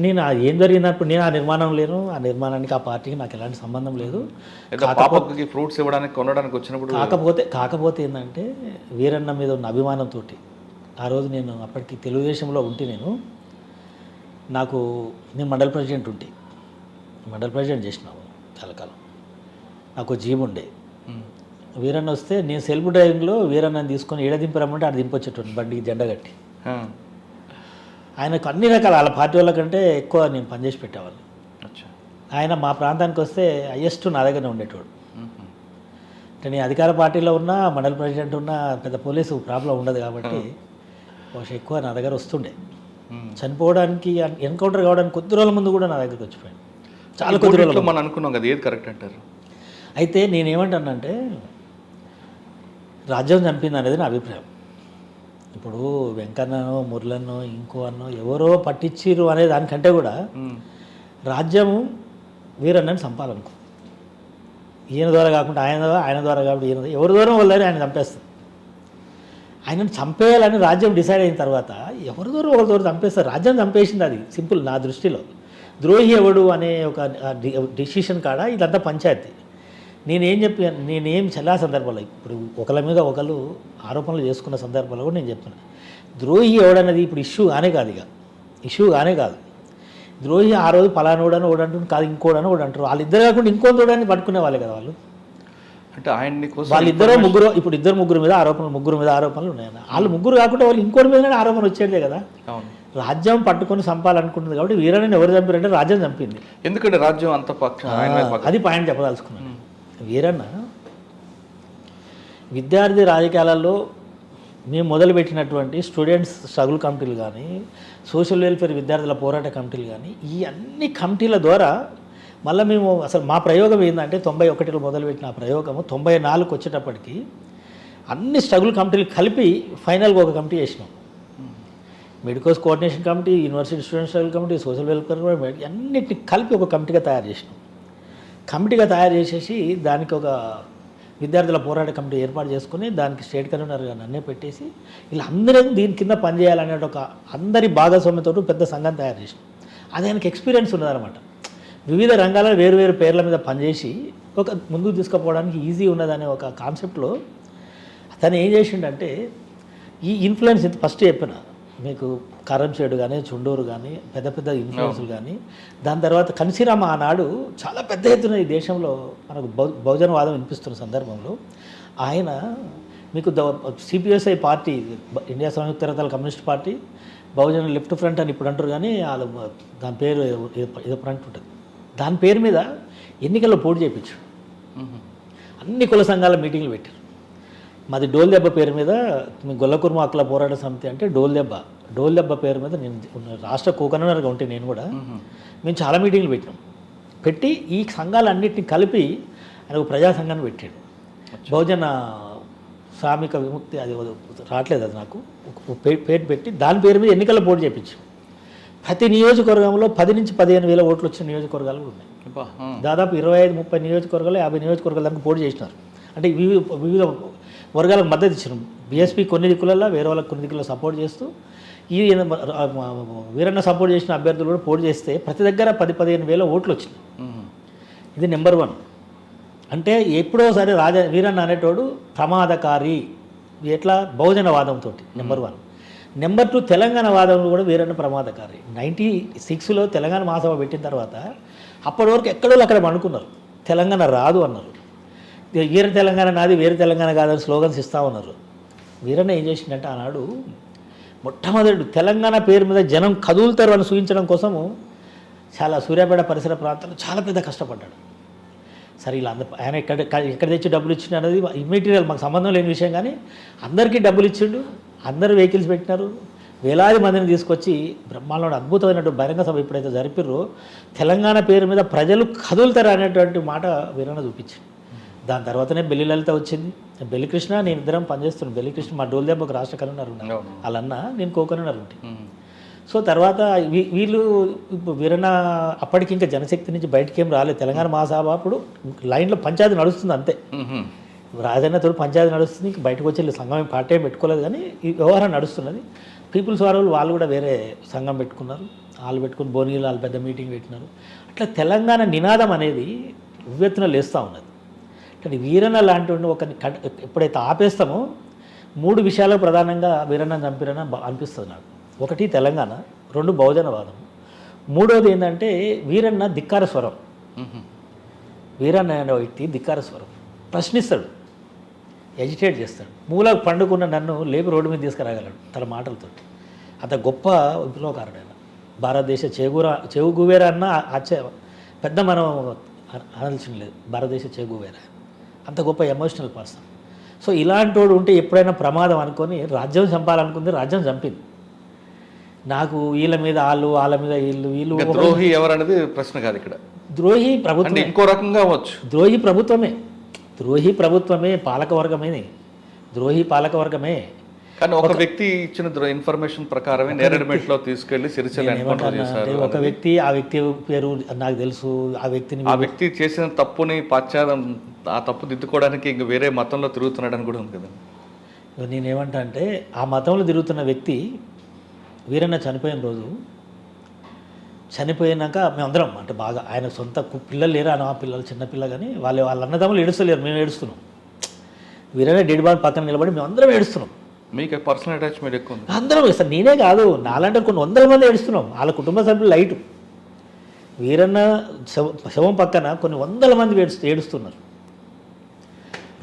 నేను ఏం జరిగినప్పుడు నేను ఆ నిర్మాణం లేను. ఆ నిర్మాణానికి ఆ పార్టీకి నాకు ఎలాంటి సంబంధం లేదు. ఫ్రూట్స్ ఇవ్వడానికి కొనడానికి వచ్చినప్పుడు కాకపోతే ఏంటంటే వీరన్న మీద ఉన్న అభిమానంతో ఆ రోజు నేను అప్పటికి తెలుగుదేశంలో ఉంటే నేను మండల ప్రెసిడెంట్ మండల ప్రెసిడెంట్ చేసినాము చాలా కాలం. నాకు జీబ్ ఉండే. వీరన్న వస్తే నేను సెల్ఫ్ డ్రైవింగ్లో వీరన్నని తీసుకొని ఏడ దింపరమ్మంటే ఆడ దింపొచ్చేటోని బండికి జెండా కట్టి. ఆయనకు అన్ని రకాల వాళ్ళ పార్టీ వాళ్ళకంటే ఎక్కువ నేను పనిచేసి పెట్టేవాళ్ళు. ఆయన మా ప్రాంతానికి వస్తే హైయెస్ట్ నా దగ్గరనే ఉండేటోడు. అంటే నేను అధికార పార్టీలో ఉన్నా, మండల ప్రెసిడెంట్ ఉన్నా పెద్ద పోలీసు ప్రాబ్లం ఉండదు కాబట్టి బహుశా ఎక్కువ నా దగ్గర వస్తుండే. చనిపోవడానికి ఎన్కౌంటర్ కావడానికి కొద్ది రోజుల ముందు కూడా నా దగ్గరికి వచ్చిపోయాను. చాలా కొద్ది రోజులు మనం అనుకున్నాం కదా, ఏది కరెక్ట్ అంటారు? అయితే నేనేమంటానంటే రాజ్యం చంపింది అనేది నా అభిప్రాయం. ఇప్పుడు వెంకన్ననో మురళన్నో ఇంకో అన్నో ఎవరో పట్టించిరు అనే దానికంటే కూడా రాజ్యము వీరన్నని చంపాలనుకో. ఈయన ద్వారా కాకుండా ఆయన ద్వారా కాబట్టి ఈయన ఎవరి ద్వారా వాళ్ళని ఆయన చంపేస్తారు. ఆయనను చంపేయాలని రాజ్యం డిసైడ్ అయిన తర్వాత ఎవరి ద్వారా ఒకరి ద్వారా చంపేస్తారు. రాజ్యం చంపేసింది, అది సింపుల్ నా దృష్టిలో. ద్రోహి ఎవడు అనే ఒక డిసిషన్ కాడ ఇదంతా పంచాయతీ. నేనేం చాలా సందర్భాలు ఇప్పుడు ఒకళ్ళ మీద ఒకళ్ళు ఆరోపణలు చేసుకున్న సందర్భాలు కూడా నేను చెప్తున్నా. ద్రోహి ఎవడన్నది ఇప్పుడు ఇష్యూ కానే కాదు. ద్రోహి ఆ రోజు పలానోడని ఓడంటు కాదు, ఇంకోడని ఓడంటారు. వాళ్ళిద్దరు కాకుండా ఇంకోడని పట్టుకునే వాళ్ళే కదా వాళ్ళు. అంటే ఆయన్ని వాళ్ళిద్దరూ ఇప్పుడు ముగ్గురు మీద ఆరోపణలు ఉన్నాయి. వాళ్ళు ముగ్గురు కాకుండా వాళ్ళు ఇంకోటి మీద ఆరోపణ వచ్చేదే కదా. రాజ్యం పట్టుకొని చంపాలనుకుంటుంది కాబట్టి వీరన్నని ఎవరు చంపారంటే రాజ్యం చంపింది. ఎందుకంటే రాజ్యం అంత అది పాయింట్ చెప్పదలుచుకున్నాను. వీరన్న విద్యార్థి రాజకీయాలలో మేము మొదలుపెట్టినటువంటి స్టూడెంట్స్ స్ట్రగుల్ కమిటీలు కానీ, సోషల్ వెల్ఫేర్ విద్యార్థుల పోరాట కమిటీలు కానీ, ఈ అన్ని కమిటీల ద్వారా మళ్ళీ మేము అసలు మా ప్రయోగం ఏంటంటే 91లో మొదలుపెట్టిన ఆ ప్రయోగము 94కి వచ్చేటప్పటికి అన్ని స్ట్రగుల్ కమిటీలు కలిపి ఫైనల్గా ఒక కమిటీ చేసినాం. Medicos coordination committee, university student struggle committee, social welfare అన్నిటిని కలిపి ఒక కమిటీగా తయారు చేసినాం. కమిటీగా తయారు చేసేసి దానికి ఒక విద్యార్థుల పోరాట కమిటీ ఏర్పాటు చేసుకుని దానికి స్టేట్ కన్వీనర్గా నన్నే పెట్టేసి ఇలా అందరూ దీని కింద పనిచేయాలనే ఒక అందరి భాగస్వామ్యంతో పెద్ద సంఘం తయారు చేసినాం. అది ఆయనకి ఎక్స్పీరియన్స్ ఉన్నదనమాట. వివిధ రంగాలలో వేరు పేర్ల మీద పనిచేసి ఒక ముందుకు తీసుకుపోవడానికి ఈజీ ఉన్నదనే ఒక కాన్సెప్ట్లో తను ఏం చేసిండంటే ఈ ఇన్ఫ్లుయెన్స్ ఫస్ట్ చెప్పిన మీకు కారంచేడు కానీ, చుండూరు కానీ పెద్ద ఇన్ఫ్లుయెన్స్లు కానీ, దాని తర్వాత కన్సీరామ ఆనాడు చాలా పెద్ద ఎత్తున ఈ దేశంలో మనకు బహుజనవాదం వినిపిస్తున్న సందర్భంలో ఆయన మీకు సిపిఎస్ఐ పార్టీ, ఇండియా సంయుక్త రకాల కమ్యూనిస్ట్ పార్టీ, బహుజన లెఫ్ట్ ఫ్రంట్ అని ఇప్పుడు అంటారు కానీ వాళ్ళు దాని పేరు ఏదో ఫ్రంట్ ఉంటుంది. దాని పేరు మీద ఎన్నికల్లో పోటీ చేయించాడు. అన్ని కుల సంఘాల మీటింగ్లు పెట్టారు. మాది డోల్ దెబ్బ పేరు మీద మీ గొల్లకుర్మ హక్కుల పోరాట సమితి అంటే డోల్ దెబ్బ పేరు మీద నేను రాష్ట్ర కో కన్వీనర్గా ఉంటే నేను కూడా మేము చాలా మీటింగ్లు పెట్టినాం. పెట్టి ఈ సంఘాలన్నింటినీ కలిపి ఆయన ఒక ప్రజా సంఘాన్ని పెట్టాడు. బహుజన శ్రామిక విముక్తి అది రావట్లేదు, అది నాకు ఒక పేరు పెట్టి దాని పేరు మీద ఎన్నికల్లో పోటీ చేయించాం. ప్రతి నియోజకవర్గంలో 10 నుంచి 15,000 ఓట్లు వచ్చిన నియోజకవర్గాలు కూడా ఉన్నాయి. దాదాపు 25-30 నియోజకవర్గాలు 50 నియోజకవర్గాల దాకా పోటీ చేసినారు. అంటే వివిధ వర్గాలకు మద్దతు ఇచ్చినాం. బీఎస్పీ కొన్ని దిక్కులలో, వేరే వాళ్ళకి కొన్ని దిక్కుల్లో సపోర్ట్ చేస్తూ ఈ వీరన్న సపోర్ట్ చేసిన అభ్యర్థులు కూడా పోటీ చేస్తే ప్రతి దగ్గర 10-15,000 ఓట్లు వచ్చినాయి. ఇది నెంబర్ 1. అంటే ఎప్పుడోసారి వీరన్న అనేటోడు ప్రమాదకారి, ఎట్లా బహుజనవాదంతో నెంబర్ 1. నెంబర్ 2 తెలంగాణ వాదంలో కూడా వీరన్న ప్రమాదకారి. 96లో తెలంగాణ మహాసభ పెట్టిన తర్వాత అప్పటి వరకు ఎక్కడో అక్కడ అనుకున్నారు, తెలంగాణ రాదు అన్నారు. వీర తెలంగాణ నాది, వేరే తెలంగాణ కాదని స్లోగన్స్ ఇస్తూ ఉన్నారు. వీరన్న ఏం చేసిందంటే ఆనాడు మొట్టమొదటి తెలంగాణ పేరు మీద జనం కదులుతారు అని సూచించడం కోసము చాలా సూర్యాపేట పరిసర ప్రాంతాల్లో చాలా పెద్ద కష్టపడ్డాడు. సరే ఇలా ఆయన ఎక్కడ తెచ్చి డబ్బులు ఇచ్చిండు అనేది ఇమ్మెటీరియల్, మాకు సంబంధం లేని విషయం. కానీ అందరికీ డబ్బులు ఇచ్చిండు, అందరూ వెహికల్స్ పెట్టినారు, వేలాది మందిని తీసుకొచ్చి బ్రహ్మాండంలో అద్భుతమైనటువంటి బహిరంగ సభ ఎప్పుడైతే జరిపిర్రో తెలంగాణ పేరు మీద ప్రజలు కదులుతారు అనేటువంటి మాట వీరన్న చూపించింది. దాని తర్వాతనే బెల్లి లలిత వచ్చింది. బెల్లి కృష్ణ నేను ఇద్దరం పనిచేస్తున్నాను. బెల్లి కృష్ణ మా డోల్ దెబ్బకు రాష్ట్ర కన్వీనర్ ఉన్నారు, వాళ్ళన్న నేను కో-కన్వీనర్ ఉంటే. సో తర్వాత వీళ్ళు ఇప్పుడు వీరన్న అప్పటికి ఇంకా జనశక్తి నుంచి బయటికి ఏం రాలేదు. తెలంగాణ మహాసభ అప్పుడు లైన్లో పంచాయతీ నడుస్తుంది అంతే. రాజన్నతో పంచాయతీ నడుస్తుంది, ఇంక బయటకు వచ్చి సంఘం పార్టీ ఏం పెట్టుకోలేదు. కానీ ఈ వ్యవహారం నడుస్తున్నది. పీపుల్స్ వారు వాళ్ళు కూడా వేరే సంఘం పెట్టుకున్నారు, వాళ్ళు పెట్టుకుని బోనీలు వాళ్ళు పెద్ద మీటింగ్ పెట్టినారు. అట్లా తెలంగాణ నినాదం అనేది ఉవ్వెత్తున లేస్తూ ఉన్నది. కానీ వీరన్న లాంటి ఒకరిని ఎప్పుడైతే ఆపేస్తామో 3 విషయాలు ప్రధానంగా వీరన్న చంపిరన్న అనిపిస్తుంది నాకు. 1 తెలంగాణ, 2 బహుజనవాదం, 3వది ఏంటంటే వీరన్న ధిక్కార స్వరం. వీరన్న అనే వ్యక్తి ధిక్కార స్వరం, ప్రశ్నిస్తాడు, ఎజిటేట్ చేస్తాడు. మూలకు పండుకున్న నన్ను లేపి రోడ్డు మీద తీసుకురాగలడు తన మాటలతో. అంత గొప్ప విప్లవకారుడు ఆయన. భారతదేశ చెగువేరా అన్న పెద్ద మనం అనాల్సిన లేదు, భారతదేశ చెగువేరా, అంత గొప్ప ఎమోషనల్ పర్సన్. సో ఇలాంటి వాడు ఉంటే ఎప్పుడైనా ప్రమాదం అనుకొని రాజ్యం చంపాలనుకుంది, రాజ్యం చంపింది. నాకు వీళ్ళ మీద వాళ్ళ మీద వీళ్ళు ద్రోహి ఎవరనేది ప్రశ్న కాదు ఇక్కడ. ద్రోహి ప్రభుత్వం ఇంకో రకంగా అవ్వచ్చు. ద్రోహి ప్రభుత్వమే పాలకవర్గమే, ద్రోహి పాలకవర్గమే. కానీ ఒక వ్యక్తి ఇచ్చిన ఇన్ఫర్మేషన్ ప్రకారమే నేరేడుమెట్లో తీసుకెళ్లి సిరిసిల్ల ఎన్కౌంటర్ చేశారు. ఒక వ్యక్తి, ఆ వ్యక్తి పేరు నాకు తెలుసు. ఆ వ్యక్తి చేసిన తప్పుని ఆ తప్పు దిద్దుకోవడానికి ఇంక వేరే మతంలో తిరుగుతున్నాడని కూడా ఉంది కదా. నేనేమంటా అంటే ఆ మతంలో తిరుగుతున్న వ్యక్తి వీరన్న చనిపోయిన రోజు, చనిపోయినాక మేమందరం అంటే బాగా ఆయన సొంత పిల్లలు లేరు, ఆ పిల్లలు చిన్నపిల్ల, కానీ వాళ్ళ అన్నదమ్ములు ఏడుస్తలేరు, మేము ఏడుస్తున్నాం. వీరన్న డెడ్ బాడీ పక్కన నిలబడి మేమందరం ఏడుస్తున్నాం. మీకు పర్సనల్ అటాచ్మెంట్ ఎక్కువ ఉంది. అందరం సార్, నేనే కాదు, నాలంటే కొన్ని 100 మంది ఏడుస్తున్నాం. వాళ్ళ కుటుంబ సభ్యులు లైటు. వీరన్న శవం పక్కన కొన్ని 100 మంది ఏడుస్తున్నారు.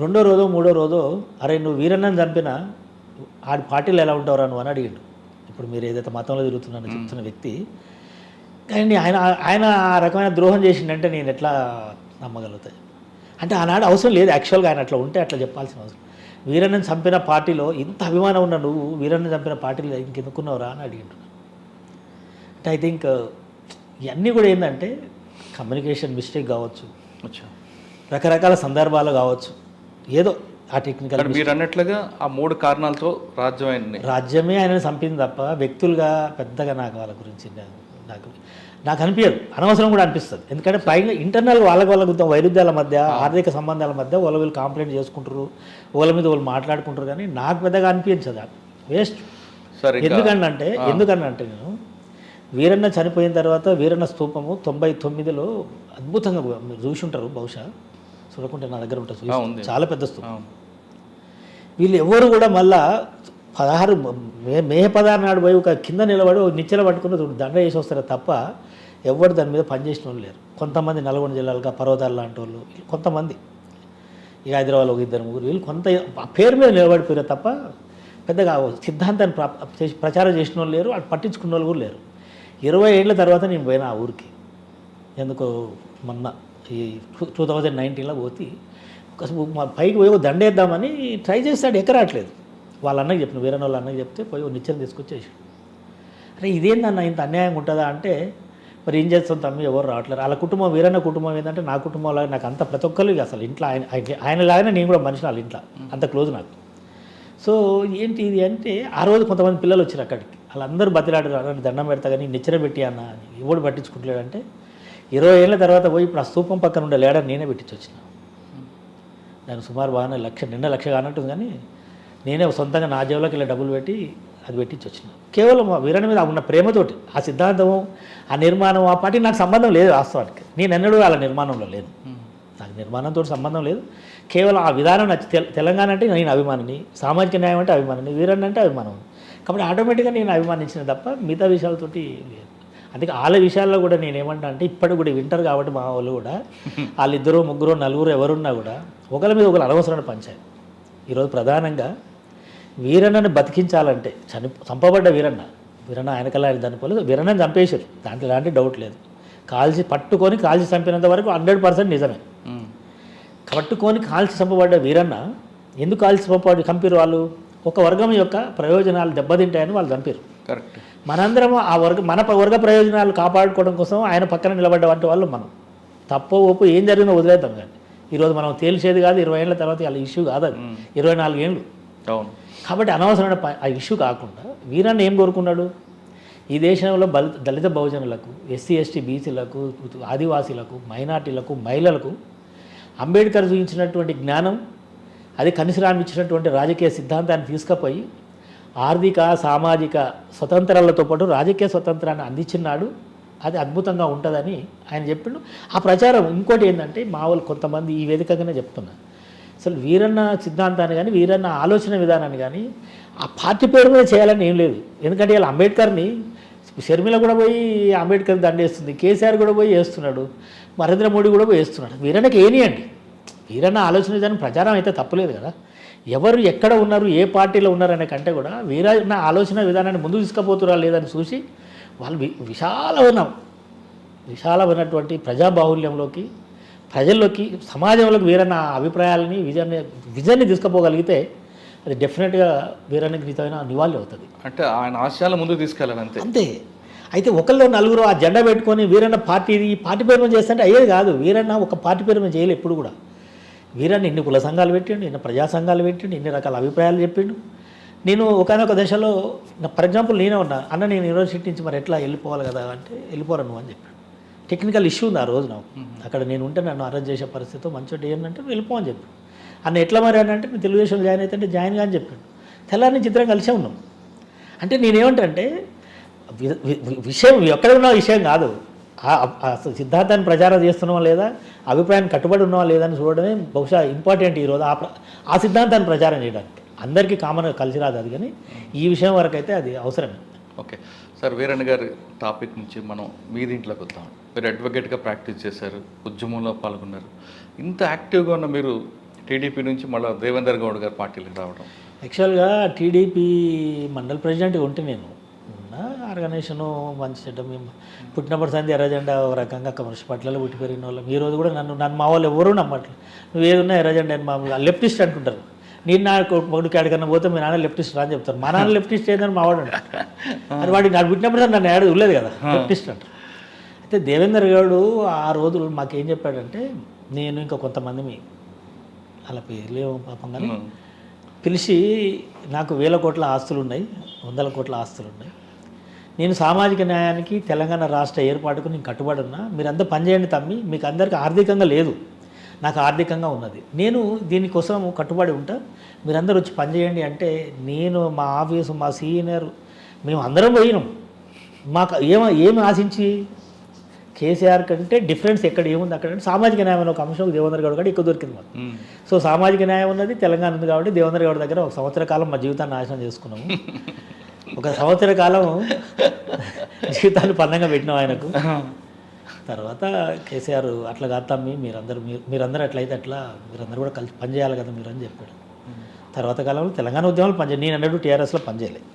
2వ రోజో 3వ రోజో అరే నువ్వు వీరన్నని చంపిన ఆడి పార్టీలు ఎలా ఉంటావురా నువ్వు అని అడిగిండు. ఇప్పుడు మీరు ఏదైతే మతంలో తిరుగుతున్నానో చెప్తున్న వ్యక్తి, కానీ ఆయన ఆ రకమైన ద్రోహం చేసిండంటే నేను ఎట్లా నమ్మగలుగుతాయి? అంటే ఆనాడు అవసరం లేదు యాక్చువల్గా, ఆయన అట్లా ఉంటే అట్లా చెప్పాల్సిన అవసరం. వీరన్నని చంపిన పార్టీలో ఇంత అభిమానం ఉన్న నువ్వు వీరన్నని చంపిన పార్టీలో ఇంకెందుకున్నావురా అని అడిగింటున్నాను. అంటే ఐ థింక్ ఇవన్నీ కూడా ఏంటంటే కమ్యూనికేషన్ మిస్టేక్ కావచ్చు, రకరకాల సందర్భాలు కావచ్చు, ఏదో ఆ టెక్నికల్. మీరు అన్నట్లుగా ఆ 3 కారణాలతో రాజ్యమే ఆయనని చంపింది తప్ప వ్యక్తులుగా పెద్దగా నాకు వాళ్ళ గురించి నాకు అనిపించదు. అనవసరం కూడా అనిపిస్తుంది. ఎందుకంటే పైగా ఇంటర్నల్ వాళ్ళ వైరుధ్యాల మధ్య, ఆర్థిక సంబంధాల మధ్య వీళ్ళు కాంప్లైంట్ చేసుకుంటారు, వాళ్ళ మీద వాళ్ళు మాట్లాడుకుంటారు. కానీ నాకు పెద్దగా అనిపించదు, వేస్ట్. ఎందుకనంటే నేను వీరన్న చనిపోయిన తర్వాత వీరన్న స్తూపము 99లో అద్భుతంగా మీరు చూసి ఉంటారు, బహుశా చూడకుంటే నా దగ్గర ఉంటుంది, చాలా పెద్ద స్తూపం. వీళ్ళు ఎవరు కూడా మళ్ళా 16 మే 16 నాడు పోయి ఒక కింద నిలబడి నిచ్చెన పట్టుకుని దండ చేసి వస్తారు తప్ప ఎవరు దాని మీద పనిచేసిన వాళ్ళు లేరు. కొంతమంది నల్గొండ జిల్లాలుగా పర్వతాలు లాంటి వాళ్ళు, కొంతమంది ఇక హైదరాబాద్లో 2-3 వీళ్ళు కొంత పేరు మీద నిలబడిపోయారు తప్ప పెద్దగా సిద్ధాంతాన్ని ప్రచారం చేసిన వాళ్ళు లేరు, అటు పట్టించుకున్న వాళ్ళు కూడా లేరు. 20 ఏళ్ళ తర్వాత నేను పోయినా ఆ ఊరికి, ఎందుకో మొన్న ఈ 2019లో పోతే పైకి పోయి ఒక దండేద్దామని ట్రై చేస్తాడు, ఎక్కరాట్లేదు. వాళ్ళ అన్నకి చెప్పిన, వేరే వాళ్ళ అన్నకి చెప్తే పోయి నిచ్చెన తీసుకొచ్చేసాడు. అరే ఇదేందన్న ఇంత అన్యాయం ఉంటుందా అంటే మరి ఏం చేస్తాం తమ్మి ఎవరు రావట్లేరు. వాళ్ళ కుటుంబం వీరన్న కుటుంబం ఏంటంటే నా కుటుంబంలాగా నాకు అంత ప్రతి ఒక్కరు అసలు ఇంట్లో ఆయనలాగానే నేను కూడా మనిషి వాళ్ళ ఇంట్లో అంత క్లోజ్ నాకు. సో ఏంటి ఇది అంటే ఆ రోజు కొంతమంది పిల్లలు వచ్చారు అక్కడికి, వాళ్ళందరూ బతిలాడారు, దండం పెడతా కానీ నిచ్చెన పెట్టి అన్న అని. ఎవడు పట్టించుకుంటలేడంటే 20 ఏళ్ళ తర్వాత పోయి ఇప్పుడు ఆ స్తూపం పక్కన ఉండే లేడని నేనే పెట్టించి వచ్చిన. దాని సుమారు బాగానే నిండా లక్ష కానట్టుంది, కానీ నేనే సొంతంగా నా జేబులోకి ఇలా డబ్బులు పెట్టి అది పెట్టించి వచ్చిన. కేవలం ఆ వీరన్న మీద ఉన్న ప్రేమతోటి, ఆ సిద్ధాంతము, ఆ నిర్మాణం, ఆ పార్టీ నాకు సంబంధం లేదు వాస్తవానికి. నేను ఎన్నడూ వాళ్ళ నిర్మాణంలో లేను, నాకు నిర్మాణంతో సంబంధం లేదు. కేవలం ఆ విధానం నచ్చి తెలంగాణ అంటే నేను అభిమానిని, సామాజిక న్యాయం అంటే అభిమానిని, వీరన్న అంటే అభిమానం. కాబట్టి ఆటోమేటిక్గా నేను అభిమానించిన తప్ప మిగతా విషయాలతోటి లేదు. అందుకే వాళ్ళ విషయాల్లో కూడా నేను ఏమంటా అంటే ఇప్పటికి కూడా వింటారు కాబట్టి మా వాళ్ళు కూడా వాళ్ళిద్దరు ముగ్గురు నలుగురు ఎవరున్నా కూడా ఒకరి మీద ఒకరు అనవసరమైన పంచాయతీ. ఈరోజు ప్రధానంగా వీరన్నని బతికించాలంటే చంపబడ్డ వీరన్న ఆయనకల్లా ఆయన చనిపోలేదు, వీరన్నని చంపేశారు, దాంట్లో ఎలాంటి డౌట్ లేదు. పట్టుకొని కాల్చి చంపినంత వరకు 100% నిజమే. పట్టుకొని కాల్చి చంపబడ్డ వీరన్న ఎందుకు కాల్చి చంపారు వాళ్ళు? ఒక వర్గం యొక్క ప్రయోజనాలు దెబ్బతింటాయని వాళ్ళు చంపారు. కరెక్ట్. మనందరం మన వర్గ ప్రయోజనాలు కాపాడుకోవడం కోసం ఆయన పక్కన నిలబడ్డవంటి వాళ్ళు మనం. తప్పో ఒప్పు ఏం జరిగిందో వదిలేద్దాం, కానీ ఈరోజు మనం తేల్చేది కాదు. 20 ఏళ్ళ తర్వాత వాళ్ళ ఇష్యూ కాదు, అది 24 ఏళ్ళు. అవును. కాబట్టి అనవసరమైన ఆ ఇష్యూ కాకుండా వీరన్న ఏం కోరుకున్నాడు? ఈ దేశంలో దళిత బహుజనులకు, ఎస్సీ ఎస్టీ బీసీలకు, ఆదివాసీలకు, మైనార్టీలకు, మహిళలకు అంబేద్కర్ చూపించినటువంటి జ్ఞానం, అది కనిసరామి ఇచ్చినటువంటి రాజకీయ సిద్ధాంతాన్ని తీసుకుపోయి ఆర్థిక సామాజిక స్వతంత్రాలతో పాటు రాజకీయ స్వతంత్రాన్ని అందించినాడు. అది అద్భుతంగా ఉంటుందని ఆయన చెప్పిండు. ఆ ప్రచారం ఇంకోటి ఏంటంటే మా వాళ్ళు కొంతమంది ఈ వేదికగానే చెప్తున్నారు, అసలు వీరన్న సిద్ధాంతాన్ని కానీ వీరన్న ఆలోచన విధానాన్ని కానీ ఆ పార్టీ పేరు మీద చేయాలని ఏం లేదు. ఎందుకంటే ఇలా అంబేద్కర్ని షర్మిల కూడా పోయి అంబేద్కర్ దండేస్తుంది, కేసీఆర్ కూడా పోయి వేస్తున్నాడు, నరేంద్ర మోడీ కూడా పోయి వేస్తున్నాడు. వీరన్నకి ఏనియండి, వీరన్న ఆలోచన విధానం ప్రచారం అయితే తప్పులేదు కదా. ఎవరు ఎక్కడ ఉన్నారు, ఏ పార్టీలో ఉన్నారనే కంటే కూడా వీరన్న ఆలోచన విధానాన్ని ముందుకు తీసుకుపోతురా లేదని చూసి వాళ్ళు విశాలమైనటువంటి ప్రజాబాహుల్యంలోకి, ప్రజల్లోకి, సమాజంలోకి వీరన్న అభిప్రాయాలని విజన్ని తీసుకుపోగలిగితే అది డెఫినెట్గా వీరన్నకి నిజమైన నివాళి అవుతుంది. అంటే ఆయన ఆశయాల ముందుకు తీసుకెళ్ళాలి అంతే. అయితే ఒకళ్ళు నలుగురు ఆ జెండా పెట్టుకొని వీరన్న ఈ పార్టీ పేరు మీద చేస్తుంటే అయ్యేది కాదు. వీరన్న ఒక పార్టీ పేరు మీద చేయలేదు ఎప్పుడు కూడా. వీరన్న ఇన్ని కుల సంఘాలు పెట్టిండు, ఇన్ని ప్రజా సంఘాలు పెట్టిండు, ఇన్ని రకాల అభిప్రాయాలు చెప్పిండు. నేను ఒకనొక దశలో ఫర్ ఎగ్జాంపుల్ నేనే ఉన్నా, అన్న నేను యూనివర్సిటీ నుంచి మరి ఎట్లా వెళ్ళిపోవాలి కదా అంటే వెళ్ళిపోరా నువ్వు అని చెప్పాడు. టెక్నికల్ ఇష్యూ ఉంది ఆ రోజు నాకు, అక్కడ నేను ఉంటే నన్ను అరెస్ట్ చేసే పరిస్థితితో మంచిగా ఏంటంటే వెళ్ళిపోని చెప్పాడు. అన్న ఎట్లా మరి అని అంటే నేను తెలుగుదేశం జాయిన్ అయితే జాయిన్ కానీ చెప్పాడు. తెల్లారి నుంచి ఇద్దరం కలిసే ఉన్నాం. అంటే నేనేమంటే విషయం ఎక్కడ ఉన్న విషయం కాదు, సిద్ధాంతాన్ని ప్రచారం చేస్తున్నావా లేదా, అభిప్రాయాన్ని కట్టుబడి ఉన్నావా లేదా అని చూడడమే బహుశా ఇంపార్టెంట్ ఈరోజు. ఆ సిద్ధాంతాన్ని ప్రచారం చేయడానికి అందరికీ కామన్గా కలిసి రాదు అది, కానీ ఈ విషయం వరకు అయితే అది అవసరమే. ఓకే సార్, వీరన్న గారి టాపిక్ నుంచి మనం మీ దీంట్లోకి వద్దాం. మీరు అడ్వకేట్గా ప్రాక్టీస్ చేశారు, ఉద్యమంలో పాల్గొన్నారు. ఇంత యాక్టివ్గా ఉన్న మీరు టీడీపీ నుంచి మళ్ళీ దేవేందర్ గౌడ్ గారి పార్టీలకు రావడం. యాక్చువల్గా టీడీపీ మండల్ ప్రెసిడెంట్గా ఉంటే నేను ఆర్గనైజేషను మంచి చెడ్డ మేము పుట్టినప్పటి సంది ఎర్రజెండా ఒక రకంగా కమ్యూనిస్ట్ పార్టీలలో పుట్టి పెరిగిన వాళ్ళం. ఈ రోజు కూడా నన్ను మా వాళ్ళు ఎవరూ నమ్మట్లేదు. నువ్వు ఏదున్నా ఎర్రజెండా అని మామూలుగా లెఫ్టిస్ట్ అంటుంటారు. నేను నా కొడుకు ఎక్కడికన్నా పోతే మీ నాన్న లెఫ్టిస్ట్ రా అని చెప్తారు. మా నాన్న లెఫ్టిస్ట్ ఏందని మా వాడు అంటారు. అది వాడికి నాకు పుట్టినప్పుడు నన్ను ఏడు ఉలేదు కదా లెఫ్టిస్ట్ అంటారు. అయితే దేవేందర్ గౌడ్ ఆ రోజులు మాకేం చెప్పాడంటే, నేను ఇంకా కొంతమంది అలా పేర్లేమో పాపం కానీ పిలిచి నాకు 1000 కోట్ల ఆస్తులు ఉన్నాయి, 100 కోట్ల ఆస్తులు ఉన్నాయి, నేను సామాజిక న్యాయానికి తెలంగాణ రాష్ట్ర ఏర్పాటుకు నేను కట్టుబడి ఉన్నా, మీరంతా పనిచేయండి తమ్మి, మీకు అందరికీ ఆర్థికంగా లేదు, నాకు ఆర్థికంగా ఉన్నది, నేను దీనికోసం కట్టుబడి ఉంటా, మీరందరూ వచ్చి పనిచేయండి అంటే నేను మా ఆఫీసు మా సీనియర్ మేము అందరం పోయినాం. మాకు ఏమి ఆశించి కేసీఆర్ కంటే డిఫరెన్స్ ఎక్కడ ఏముంది అక్కడ అంటే సామాజిక న్యాయం అనే ఒక అంశం దేవేందర్ గౌడ్ కూడా ఎక్కువ దొరికింది మాకు. సో సామాజిక న్యాయం ఉన్నది తెలంగాణ ఉంది కాబట్టి దేవేందర్ గౌడ్ దగ్గర 1 సంవత్సర కాలం మా జీవితాన్ని నాశనం చేసుకున్నాము. 1 సంవత్సర కాలం జీవితాన్ని పన్నంగా పెట్టినాం ఆయనకు. తర్వాత కేసీఆర్ అట్లా కాదు మీరందరూ ఎట్లయితే అట్లా మీరందరూ కూడా కలిసి పనిచేయాలి కదా మీరు అని చెప్పాడు. తర్వాత కాలంలో తెలంగాణ ఉద్యమాలు పనిచేయాలి, నేను అన్నట్టు టీఆర్ఎస్లో పనిచేయలేదు.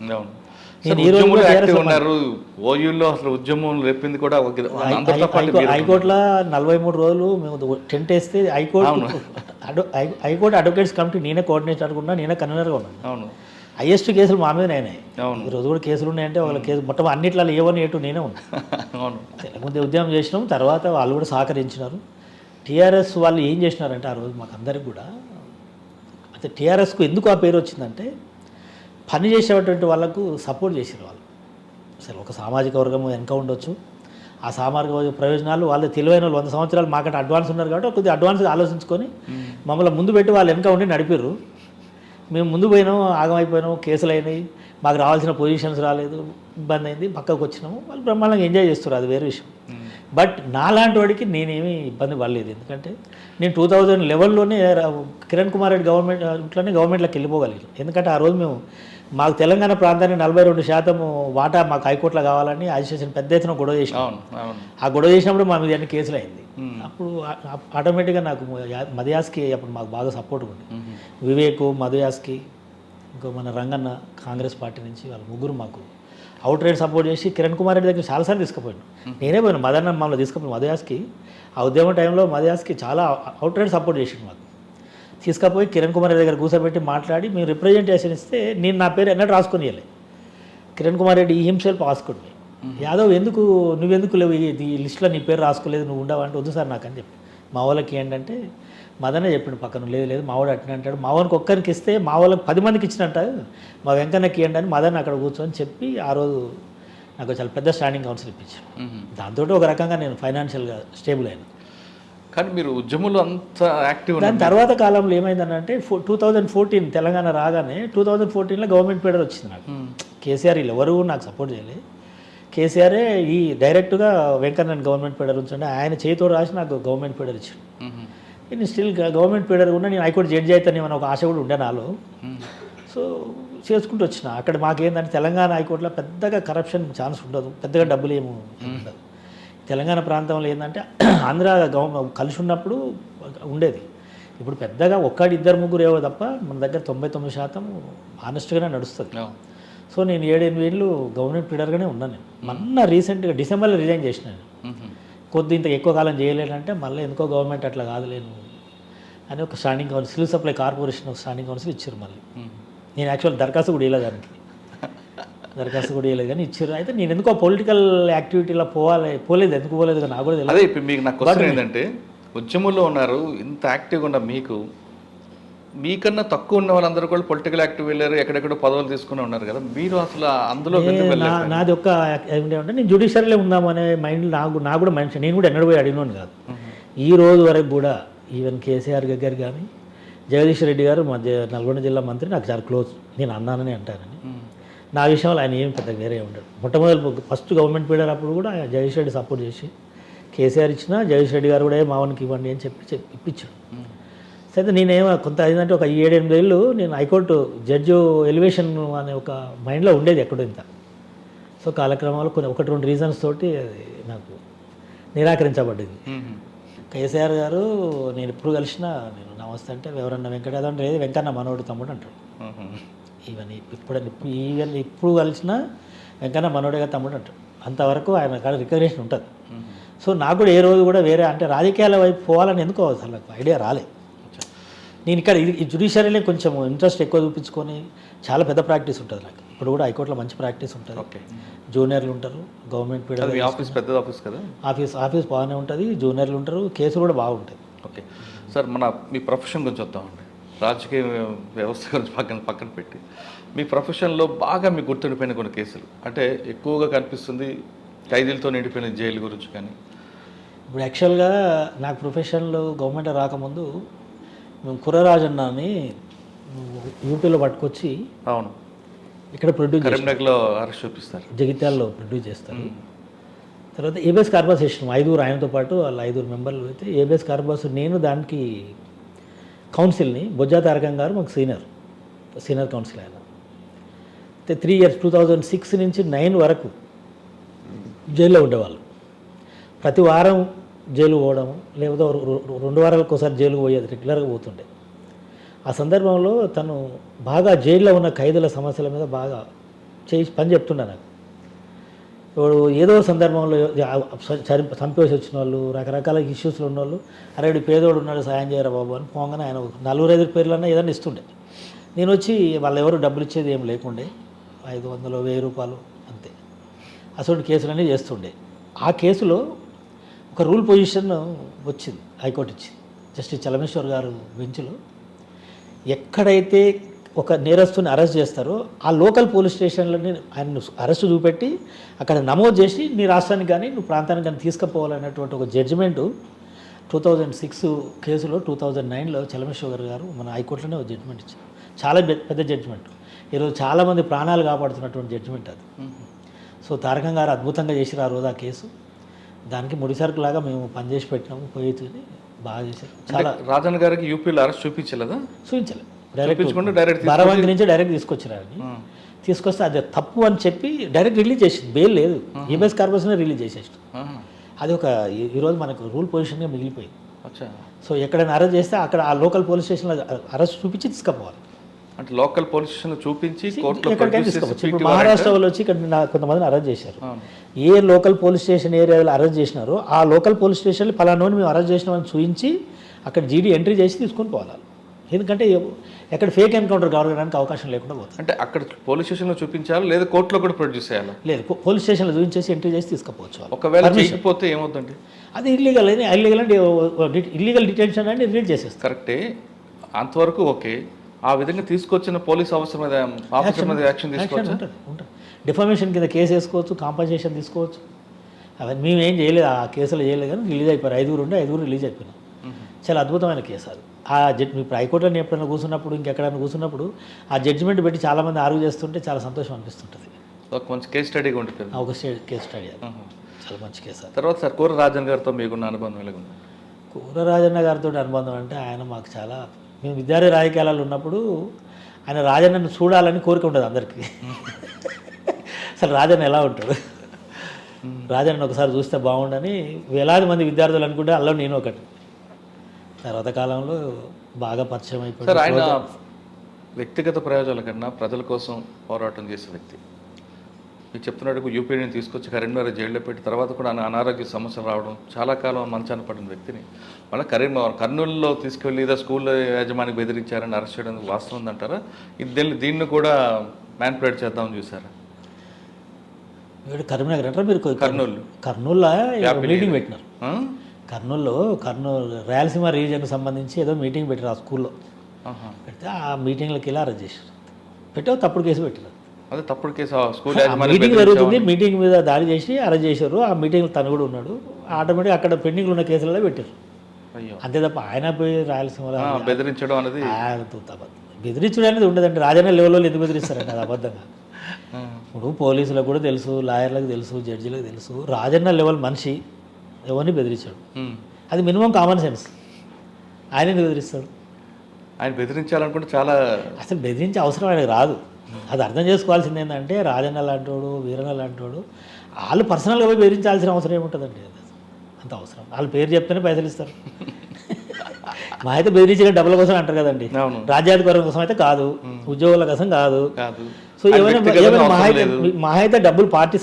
నేను ఈ రోజు కూడా యాక్టివ్ ఉన్నారు. ఓయూలో అసలు ఉద్యమం రేపింది కూడా అందరితో పాటు మీరు. హైకోర్టులో 43 రోజులు మేము టెంట్ వేస్తే హైకోర్టు అడ్వకేట్స్ కమిటీ నేనే కోఆర్డినేటర్ ఉన్నా, నేనే కన్వీనర్గా ఉన్నాను. అవును, హైయెస్ట్ కేసులు మా మీద నేనే. అవును, ఈరోజు కూడా కేసులు ఉన్నాయంటే వాళ్ళ కేసు మొత్తం అన్నిట్లో A1 A2 నేనే ఉన్నాను. అవును. ముందు ఉద్యమం చేసినాం, తర్వాత వాళ్ళు కూడా సహకరించినారు. టీఆర్ఎస్ వాళ్ళు ఏం చేసినారంటే ఆ రోజు మాకు అందరికి కూడా, అయితే టీఆర్ఎస్కు ఎందుకు ఆ పేరు వచ్చిందంటే పని చేసేటువంటి వాళ్ళకు సపోర్ట్ చేసారు వాళ్ళు. అసలు ఒక సామాజిక వర్గం వెనక ఉండొచ్చు, ఆ సామాజిక వర్గ ప్రయోజనాలు వాళ్ళు తెలివైన వాళ్ళు 100 సంవత్సరాలు మాకంటే అడ్వాన్స్ ఉన్నారు కాబట్టి కొద్దిగా అడ్వాన్స్గా ఆలోచించుకొని మమ్మల్ని ముందు పెట్టి వాళ్ళు వెనక ఉండి నడిపారు. మేము ముందు పోయినాం, ఆగమైపోయినాం, కేసులు అయినాయి, మాకు రావాల్సిన పొజిషన్స్ రాలేదు, ఇబ్బంది అయింది, పక్కకు వచ్చినాము. వాళ్ళు బ్రహ్మాండంగా ఎంజాయ్ చేస్తారు, అది వేరే విషయం. బట్ నాలాంటి వాడికి నేనేమీ ఇబ్బంది పడలేదు. ఎందుకంటే నేను 2011లోనే కిరణ్ కుమార్ రెడ్డి గవర్నమెంట్లోకి వెళ్ళిపోగలిగాను. ఎందుకంటే ఆ రోజు మేము మాకు తెలంగాణ ప్రాంతానికి 42% వాటా మాకు హైకోర్టులో కావాలని అజిటేషన్ పెద్ద ఎత్తున గొడవ చేసినాం. ఆ గొడవ చేసినప్పుడు మా మీద అన్ని కేసులు అయింది. అప్పుడు ఆటోమేటిక్గా నాకు మధుయాస్కి అప్పుడు మాకు బాగా సపోర్ట్ ఉంది. వివేక్, మధుయాస్కి, ఇంకో మన రంగన్న కాంగ్రెస్ పార్టీ నుంచి వాళ్ళు ముగ్గురు మాకు అవుట్ రైడ్ సపోర్ట్ చేసి కిరణ్ కుమార్ రెడ్డి దగ్గర చాలాసార్లు తీసుకుపోయాను. నేనే పోయాను, మదన్న మమ్మల్ని తీసుకుపోయాను మధుయాస్కి. ఆ ఉద్యమ టైంలో మధుయాస్కి చాలా అవుట్ రైడ్ సపోర్ట్ చేసిండు మాకు. తీసుకుపోయి కిరణ్ కుమార్ రెడ్డి దగ్గర కూర్చోబెట్టి మాట్లాడి మేము రిప్రజెంటేషన్ ఇస్తే నేను నా పేరు ఎన్నట్టు రాసుకొని వెళ్ళే. కిరణ్ కుమార్ రెడ్డి హిమ్సెల్ఫ్ ఆసుకుంది, యాదవ్ నువ్వెందుకు లేవు ఈ లిస్టులో నీ పేరు రాసుకోలేదు, నువ్వు ఉండవు అంటే, వద్దు సార్ నాకు అని చెప్పి మా వాళ్ళకి ఏంటంటే మదనే చెప్పిండు పక్కన, లేదు మా వాడు అట్నే అంటాడు, మా వాళ్ళకి ఒక్కరికి ఇస్తే మా వాళ్ళకి 10 మందికి ఇచ్చినట్ట, మా వెంకన్నకి ఇవ్వండి అని మదన్ అక్కడ కూర్చొని చెప్పి ఆ రోజు నాకు చాలా పెద్ద స్టాండింగ్ కౌన్సిల్ ఇప్పించాను. దాంతో ఒక రకంగా నేను ఫైనాన్షియల్గా స్టేబుల్ అయినా. కానీ మీరు ఉద్యమంలో అంత యాక్టివ్. దాని తర్వాత కాలంలో ఏమైందనంటే 2014 తెలంగాణ రాగానే 2014లో గవర్నమెంట్ పీరియడ్ వచ్చింది నాకు. కేసీఆర్ వీళ్ళు ఎవరు నాకు సపోర్ట్ చేయలేదు. కేసీఆరే ఈ డైరెక్ట్గా వెంకన్నని గవర్నమెంట్ పీరియడ్ ఉంచండి, ఆయన చేతితో రాసి నాకు గవర్నమెంట్ పీరియడ్ ఇచ్చాడు. నేను స్టిల్ గవర్నమెంట్ పీరియడ్ కూడా నేను హైకోర్టు జడ్జి అవుతానేమని ఒక ఆశ కూడా ఉండే నాలో. సో చేసుకుంటూ వచ్చిన. అక్కడ మాకేంటంటే తెలంగాణ హైకోర్టులో పెద్దగా కరప్షన్ ఛాన్స్ ఉండదు, పెద్దగా డబ్బులు ఏమి ఉండదు. తెలంగాణ ప్రాంతంలో ఏంటంటే ఆంధ్ర కలిసి ఉన్నప్పుడు ఉండేది. ఇప్పుడు పెద్దగా 1, 2, 3 ఏవో తప్ప మన దగ్గర 99% ఆనెస్ట్గానే నడుస్తుంది. సో నేను 7-8 ఏళ్ళు గవర్నమెంట్ లీడర్గానే ఉన్నాను. మొన్న రీసెంట్గా డిసెంబర్లో రిజైన్ చేసినాను. కొద్ది ఇంత ఎక్కువ కాలం చేయలేదంటే మళ్ళీ ఎందుకో గవర్నమెంట్ అట్లా కాదులేను అని ఒక standing council, civil supply corporation ఒక స్టాండింగ్ కౌన్సిల్ ఇచ్చారు. మళ్ళీ నేను యాక్చువల్ దరఖాస్తు కూడా వేయలేదు, దానికి దరఖాస్తు కూడా వేయలేదు కానీ ఇచ్చారు. అయితే నేను ఎందుకో పొలిటికల్ యాక్టివిటీలో పోలేదు, ఎందుకు పోలేదు కానీ నాకు కూడా తెలియదు. అదే ఇప్పుడు మీకు నాకు క్వశ్చన్ ఏంటంటే, ఉద్యమంలో ఉన్నారు, ఇంత యాక్టివ్గా ఉన్న మీకన్నా తక్కువ ఉన్న వాళ్ళందరూ కూడా పొలిటికల్ యాక్టివ్ వెళ్ళారు, ఎక్కడెక్కడో పదవులు తీసుకుని ఉన్నారు కదా, మీరు అసలు అందులో నాది ఒక్క ఏమిటంటే నేను జ్యుడిషియరీలో ఉందామనే మైండ్ నాకు కూడా మైండ్. నేను కూడా ఎన్నడూ పోయి అడిగినాను కాదు. ఈ రోజు వరకు కూడా ఈవెన్ కేసీఆర్ గారు కానీ జగదీష్ రెడ్డి గారు మా నల్గొండ జిల్లా మంత్రి నాకు చాలా క్లోజ్, నేను అన్నానని అంటానని. నా విషయంలో ఆయన ఏం పెద్ద వేరే ఉండడు. మొట్టమొదటి ఫస్ట్ గవర్నమెంట్ పీరియడ్ అప్పుడు కూడా జగదీష్ రెడ్డి సపోర్ట్ చేసి కేసీఆర్ ఇచ్చినా జగదీష్ రెడ్డి గారు కూడా మావనికి ఇవ్వండి అని చెప్పి ఇప్పించాడు. అయితే నేనేమో కొంత ఏంటంటే ఒక 7-8 ఏళ్ళు నేను హైకోర్టు జడ్జి ఎలివేషన్ అనే ఒక మైండ్లో ఉండేది ఎక్కడో ఇంత. సో కాలక్రమాలు కొన్ని 1-2 రీజన్స్ తోటి అది నాకు నిరాకరించబడ్డది. కేసీఆర్ గారు నేను ఎప్పుడు కలిసినా నేను నమస్తే అంటే ఎవరన్నా వెంకటేశ్వర అంటే వెంకన్న మనోడు తమ్ముడు అంటాడు. ఇప్పుడు కలిసినా వెంకన్న మనోడేగా తమ్ముడు అంటాడు. అంతవరకు ఆయన కాడ రికగ్నేషన్ ఉంటుంది. సో నాకు కూడా ఏ రోజు కూడా వేరే అంటే రాజకీయాల వైపు పోవాలని ఎందుకో అసలు నాకు ఐడియా రాలేదు. నేను ఇక్కడ ఈ జ్యుడిషియరీలో కొంచెం ఇంట్రెస్ట్ ఎక్కువ చూపించుకొని చాలా పెద్ద ప్రాక్టీస్ ఉంటుంది నాకు. ఇప్పుడు కూడా హైకోర్టులో మంచి ప్రాక్టీస్ ఉంటుంది. ఓకే, జూనియర్లు ఉంటారు, గవర్నమెంట్ పీరియడ్ ఆఫీస్ పెద్ద ఆఫీస్ కదా, ఆఫీస్ బాగానే ఉంటుంది, జూనియర్లు ఉంటారు, కేసులు కూడా బాగుంటాయి. ఓకే సార్, మీ ప్రొఫెషన్ గురించి వద్దామండి. రాజకీయ వ్యవస్థ గురించి పక్కన పెట్టి మీ ప్రొఫెషన్లో బాగా మీకు గుర్తుండిపోయిన కొన్ని కేసులు అంటే ఎక్కువగా కనిపిస్తుంది ఖైదీలతో నిండిపోయిన జైలు గురించి కానీ. ఇప్పుడు యాక్చువల్గా నాకు ప్రొఫెషన్లో గవర్నమెంట్ రాకముందు మేము కుర్రరాజన్న అని యూపీలో పట్టుకొచ్చి అవును ఇక్కడ ప్రొడ్యూస్ కరీంనగర్లో అరెస్ట్ చూపిస్తారు, జగిత్యాలలో ప్రొడ్యూస్ చేస్తారు. తర్వాత ఏబిఎస్ కార్బాస్ చేసినాం 5 ఆయనతో పాటు వాళ్ళ 5 మెంబర్లు. అయితే ఏబిఎస్ కార్బాస్ నేను దానికి కౌన్సిల్ని బొజ్జా తారకం గారు మాకు సీనియర్ కౌన్సిల్ ఆయన. అయితే 3 years 2006 నుంచి 9 వరకు జైల్లో ఉండేవాళ్ళు. ప్రతి వారం జైలు పోవడం, లేకపోతే 2 వారాలకు ఒకసారి జైలుకు పోయేది, రెగ్యులర్గా పోతుండే. ఆ సందర్భంలో తను బాగా జైల్లో ఉన్న ఖైదీల సమస్యల మీద బాగా చేసి పని చెప్తుండే నాకు. ఇప్పుడు ఏదో సందర్భంలో చంపేసి వచ్చిన వాళ్ళు, రకరకాల ఇష్యూస్లో ఉన్న వాళ్ళు, అరే వీడు పేదోడు ఉన్నాడు సాయం చేయరా బాబు అని పోగానే ఆయన 4-5 పేర్లన్నా ఏదైనా ఇస్తుండే. నేను వచ్చి వాళ్ళు ఎవరు డబ్బులు ఇచ్చేది ఏం లేకుండే, 500-1000 రూపాయలు అంతే. అసలు కేసులన్నీ చేస్తుండే. ఆ కేసులో ఒక రూల్ పొజిషన్ వచ్చింది, హైకోర్టు ఇచ్చింది. జస్టిస్ చలమేశ్వర్ గారు బెంచ్లో ఎక్కడైతే ఒక నేరస్తుని అరెస్ట్ చేస్తారో ఆ లోకల్ పోలీస్ స్టేషన్లని ఆయన అరెస్ట్ చూపెట్టి అక్కడ నమోదు చేసి నీ రాష్ట్రానికి కానీ నువ్వు ప్రాంతానికి కానీ తీసుకుపోవాలనేటువంటి ఒక జడ్జిమెంటు 2006 కేసులో 2009లో చలమేశ్వర్ గారు మన హైకోర్టులోనే ఒక జడ్జిమెంట్ ఇచ్చారు. చాలా పెద్ద జడ్జిమెంట్. ఈరోజు చాలామంది ప్రాణాలు కాపాడుతున్నటువంటి జడ్జిమెంట్ అది. సో తారకం గారు అద్భుతంగా చేసారు ఆ రోజు ఆ కేసు. దానికి ముడిసరుకులాగా మేము పనిచేసి పెట్టినాము, పోయి బాగా చేశారు. చాలా రాజన్ గారికి యూపీలో అరెస్ట్ చూపించలేదా? చూపించలేదు. డైరెక్ట్ డైరెక్ట్ బారాబందీ నుంచి డైరెక్ట్ తీసుకొచ్చినారని తీసుకొస్తే అది తప్పు అని చెప్పి డైరెక్ట్ రిలీజ్ చేసింది. బెయిల్ లేదు, ఈబీఎస్ కార్పొరేషన్ రిలీజ్ చేసేసి అది ఒక ఈరోజు మనకు రూల్ పొజిషన్గా మిగిలిపోయింది. సో ఎక్కడైనా అరెస్ట్ చేస్తే అక్కడ ఆ లోకల్ పోలీస్ స్టేషన్లో అరెస్ట్ చూపించి తీసుకుపోవాలి. అంటే లోకల్ పోలీస్ స్టేషన్లో చూపించి ఎక్కడికైనా తీసుకోవచ్చు. ఇప్పుడు మహారాష్ట్ర వాళ్ళు వచ్చి ఇక్కడ కొంతమందిని అరెస్ట్ చేశారు. ఏ లోకల్ పోలీస్ స్టేషన్ ఏరియాలో అరెస్ట్ చేసినారో ఆ లోకల్ పోలీస్ స్టేషన్లో పలానోని మేము అరెస్ట్ చేసినామని చూపించి అక్కడ జీడీ ఎంట్రీ చేసి తీసుకొని పోవాలి. ఎందుకంటే ఎక్కడ ఫేక్ ఎన్కౌంటర్ కావడానికి అవకాశం లేకుండా పోతుంది. అంటే అక్కడ పోలీస్ స్టేషన్లో చూపించాలి, లేదా కోర్టులో కూడా ప్రొడ్యూస్ చేయాలి? లేదు, పోలీస్ స్టేషన్లో చూపించేసి ఎంట్రీ చేసి తీసుకుపోవచ్చు. ఒకవేళ చేయకపోతే ఏమవుతుంది? అది ఇల్లీగల్ అని ఇల్లీగల్ డిటెన్షన్ అని రిలీజ్ చేసేస్తారు. కరెక్టే, అంతవరకు ఓకే. ఆ విధంగా తీసుకొచ్చిన పోలీస్ ఆఫీసర్ మీద యాక్షన్ తీసుకోవచ్చు. ఉంటుంది. డిఫామేషన్ కింద కేసు వేసుకోవచ్చు, కాంపన్సేషన్ తీసుకోవచ్చు. అవన్నీ మేము ఏం చేయలేదు, ఆ కేసులో చేయలేదు, కానీ రిలీజ్ అయిపోయారు. 5 రిలీజ్ అయిపోయినాం. చాలా అద్భుతమైన కేసు అది. ఆ ఇప్పుడు హైకోర్టులో ఎప్పుడైనా కూర్చున్నప్పుడు, ఇంకెక్కడైనా కూర్చున్నప్పుడు ఆ జడ్జిమెంట్ పెట్టి చాలామంది ఆర్గ్యూ చేస్తుంటే చాలా సంతోషం అనిపిస్తుంటుంది. ఒక మంచి కేసు స్టడీగా ఉంటుంది. ఒక కేసు స్టడీ అది చాలా మంచి కేసు. తర్వాత సార్ కూర రాజన్ గారితో మీకున్న అనుబంధం ఎలాగుంది? కూర రాజన్న గారితో అనుబంధం అంటే ఆయన మాకు చాలా, మేము విద్యార్థి రాజకీయాలు ఉన్నప్పుడు ఆయన రాజన్నను చూడాలని కోరిక ఉంటుంది అందరికీ. అసలు రాజన్న ఎలా ఉంటాడు, రాజన్న ఒకసారి చూస్తే బాగుండని వేలాది మంది విద్యార్థులు అనుకుంటే అందులో నేను ఒకటి. తర్వాత కాలంలో బాగా పరిచయం అయిపోయింది. సార్ ఆయన వ్యక్తిగత ప్రయోజనాల కన్నా ప్రజల కోసం పోరాటం చేసే వ్యక్తి. మీకు చెప్తున్నట్టు యూపీని తీసుకొచ్చి కరీంనగర్ జైల్లో పెట్టి తర్వాత కూడా అనారోగ్య సమస్యలు రావడం, చాలా కాలం మంచాన పడిన వ్యక్తిని మళ్ళీ కర్నూలులో తీసుకెళ్ళి ఏదో స్కూల్లో యాజమానికి బెదిరించారని అరెస్ట్ చేయడం వాస్తవం ఉందంటారా? దీన్ని కూడా మ్యానిపులేట్ చేద్దామని చూసారా? కరీంనగర్ అంటారా మీరు? కర్నూలులో మీటింగ్ పెట్టినారు. కర్నూలు రాయలసీమ రీజియన్కి సంబంధించి ఏదో మీటింగ్ పెట్టారు ఆ స్కూల్లో. పెడితే ఆ మీటింగ్లోకి వెళ్ళి అరెస్ట్ చేశారు. పెట్టావు తప్పుడు కేసు పెట్టారు. అదే తప్పుడు కేసు. స్కూల్ మీటింగ్ జరుగుతుంది, మీటింగ్ మీద దాడి చేసి అరెస్ట్ చేశారు. ఆ మీటింగ్లో తను కూడా ఉన్నాడు. ఆటోమేటిక్ అక్కడ పెండింగ్లో ఉన్న కేసులలో పెట్టారు. అంతే తప్ప ఆయన పోయి రాయలసీమలో బెదిరించడం అనేది బెదిరించడం అనేది ఉండదండి. రాజన్న లెవెల్లో ఎందుకు బెదిరిస్తారండి? అది అబద్ధంగా. ఇప్పుడు పోలీసులకు కూడా తెలుసు, లాయర్లకు తెలుసు, జడ్జిలకు తెలుసు, రాజన్న లెవెల్ మనిషి ఎవరిని బెదిరించాడు. అది మినిమం కామన్ సెన్స్. ఆయన ఎందుకు బెదిరిస్తాడు? ఆయన బెదిరించాలనుకుంటే చాలా, అసలు బెదిరించే అవసరం ఆయనకు రాదు. అది అర్థం చేసుకోవాల్సింది ఏంటంటే రాజన్న లాంటోడు, వీరన్న లాంటోడు వాళ్ళు పర్సనల్గా పోయి బెదిరించాల్సిన అవసరం ఏముంటుందండి? అంత అవసరం. వాళ్ళ పేరు చెప్తేనే పైసలు ఇస్తారు. మా అయితే బెదిరించిన డబ్బుల కోసం అంటారు కదండి. రాజ్యాధికారం కోసం అయితే కాదు, ఉద్యోగుల కోసం కాదు. సో ఏమైనా మా అయితే డబ్బులు పార్టీ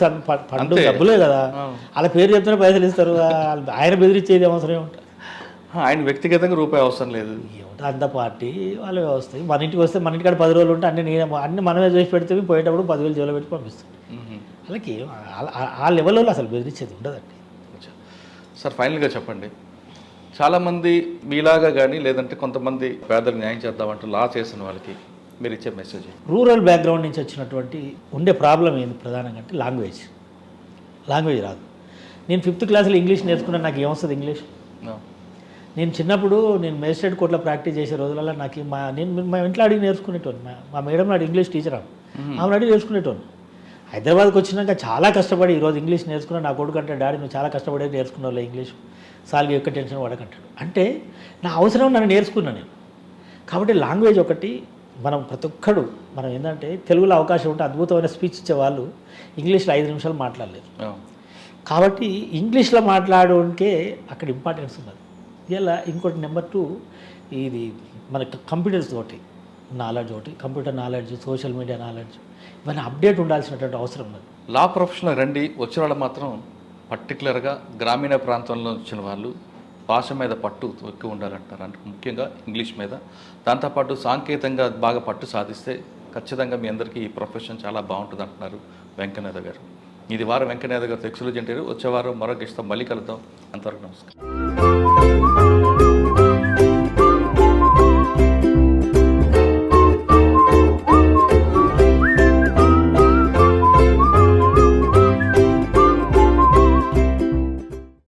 ఫండ్ డబ్బులే కదా, వాళ్ళ పేరు చెప్తేనే పైసలు ఇస్తారు. ఆయన బెదిరించేది అవసరం ఏముంటుంది? ఆయన వ్యక్తిగతంగా రూపాయి అవసరం లేదు. ఏమిటో అంత పార్టీ వాళ్ళ వ్యవస్థ. మన ఇంటికి వస్తే మన ఇంటికాడ 10 రోజులు ఉంటే అన్ని మనమే చేసి పెడితే పోయేటప్పుడు 10,000 జోలో పెట్టి పంపిస్తాం. వాళ్ళకి ఆ లెవెల్లో అసలు బెదిరించేది ఉండదండి. సార్ ఫైనల్గా చెప్పండి, చాలామంది మీలాగా కానీ లేదంటే కొంతమంది పేదలు న్యాయం చేద్దామంటూ లా చేసిన వాళ్ళకి మీరు ఇచ్చే మెసేజ్? రూరల్ బ్యాక్గ్రౌండ్ నుంచి వచ్చినటువంటి ఉండే ప్రాబ్లం ఏంది ప్రధానంగా అంటే లాంగ్వేజ్ రాదు. నేను 5th క్లాస్లో ఇంగ్లీష్ నేర్చుకున్నాను. నాకు ఏమొస్తుంది ఇంగ్లీష్? నేను చిన్నప్పుడు మేజిస్ట్రేట్ కోర్టులో ప్రాక్టీస్ చేసే రోజులలో నాకు మా ఇంట్లో అడిగి నేర్చుకునేటోని. మా మేడం నాడు ఇంగ్లీష్ టీచర్ ఆమె అడిగి నేర్చుకునేటోని. హైదరాబాద్కి వచ్చినాక చాలా కష్టపడి ఈరోజు ఇంగ్లీష్ నేర్చుకున్నా. నా కొడుకు అంటే డాడీ నువ్వు చాలా కష్టపడి నేర్చుకున్నావు ఇంగ్లీష్, సాల్వ్ ఎక్కువ టెన్షన్ పడకంటాడు. అంటే నా అవసరం నన్ను నేర్చుకున్నాను నేను. కాబట్టి లాంగ్వేజ్ ఒకటి మనం ప్రతి ఒక్కడు మనం ఏంటంటే తెలుగులో అవకాశం ఉంటే అద్భుతమైన స్పీచ్ ఇచ్చే వాళ్ళు ఇంగ్లీష్లో 5 నిమిషాలు మాట్లాడలేరు. కాబట్టి ఇంగ్లీష్లో మాట్లాడడానికే అక్కడ ఇంపార్టెన్స్ ఉన్నది. ఇలా ఇంకోటి నెంబర్ 2 ఇది మన కంప్యూటర్స్ తోటి నాలెడ్జ్ ఒకటి, computer knowledge, social media knowledge, ఇవన్నీ అప్డేట్ ఉండాల్సినటువంటి అవసరం ఉన్నది. లా ప్రొఫెషనల్ రండి వచ్చిన వాళ్ళు మాత్రం పర్టికులర్గా గ్రామీణ ప్రాంతంలో వచ్చిన వాళ్ళు భాష మీద పట్టు ఎక్కువ ఉండాలంటారు, అంటే ముఖ్యంగా ఇంగ్లీష్ మీద. దాంతోపాటు సాంకేతికంగా బాగా పట్టు సాధిస్తే ఖచ్చితంగా మీ అందరికీ ఈ ప్రొఫెషన్ చాలా బాగుంటుంది అంటున్నారు వెంకయ్యనాథ గారు. ఇది వారం వెంకయ్యనాథ గారు ఎక్సలెంట్ ఇంటర్వ్యూ. వచ్చే వారం మరొక ఇష్టం మళ్ళీ కలుద్దాం. అంతవరకు నమస్కారం.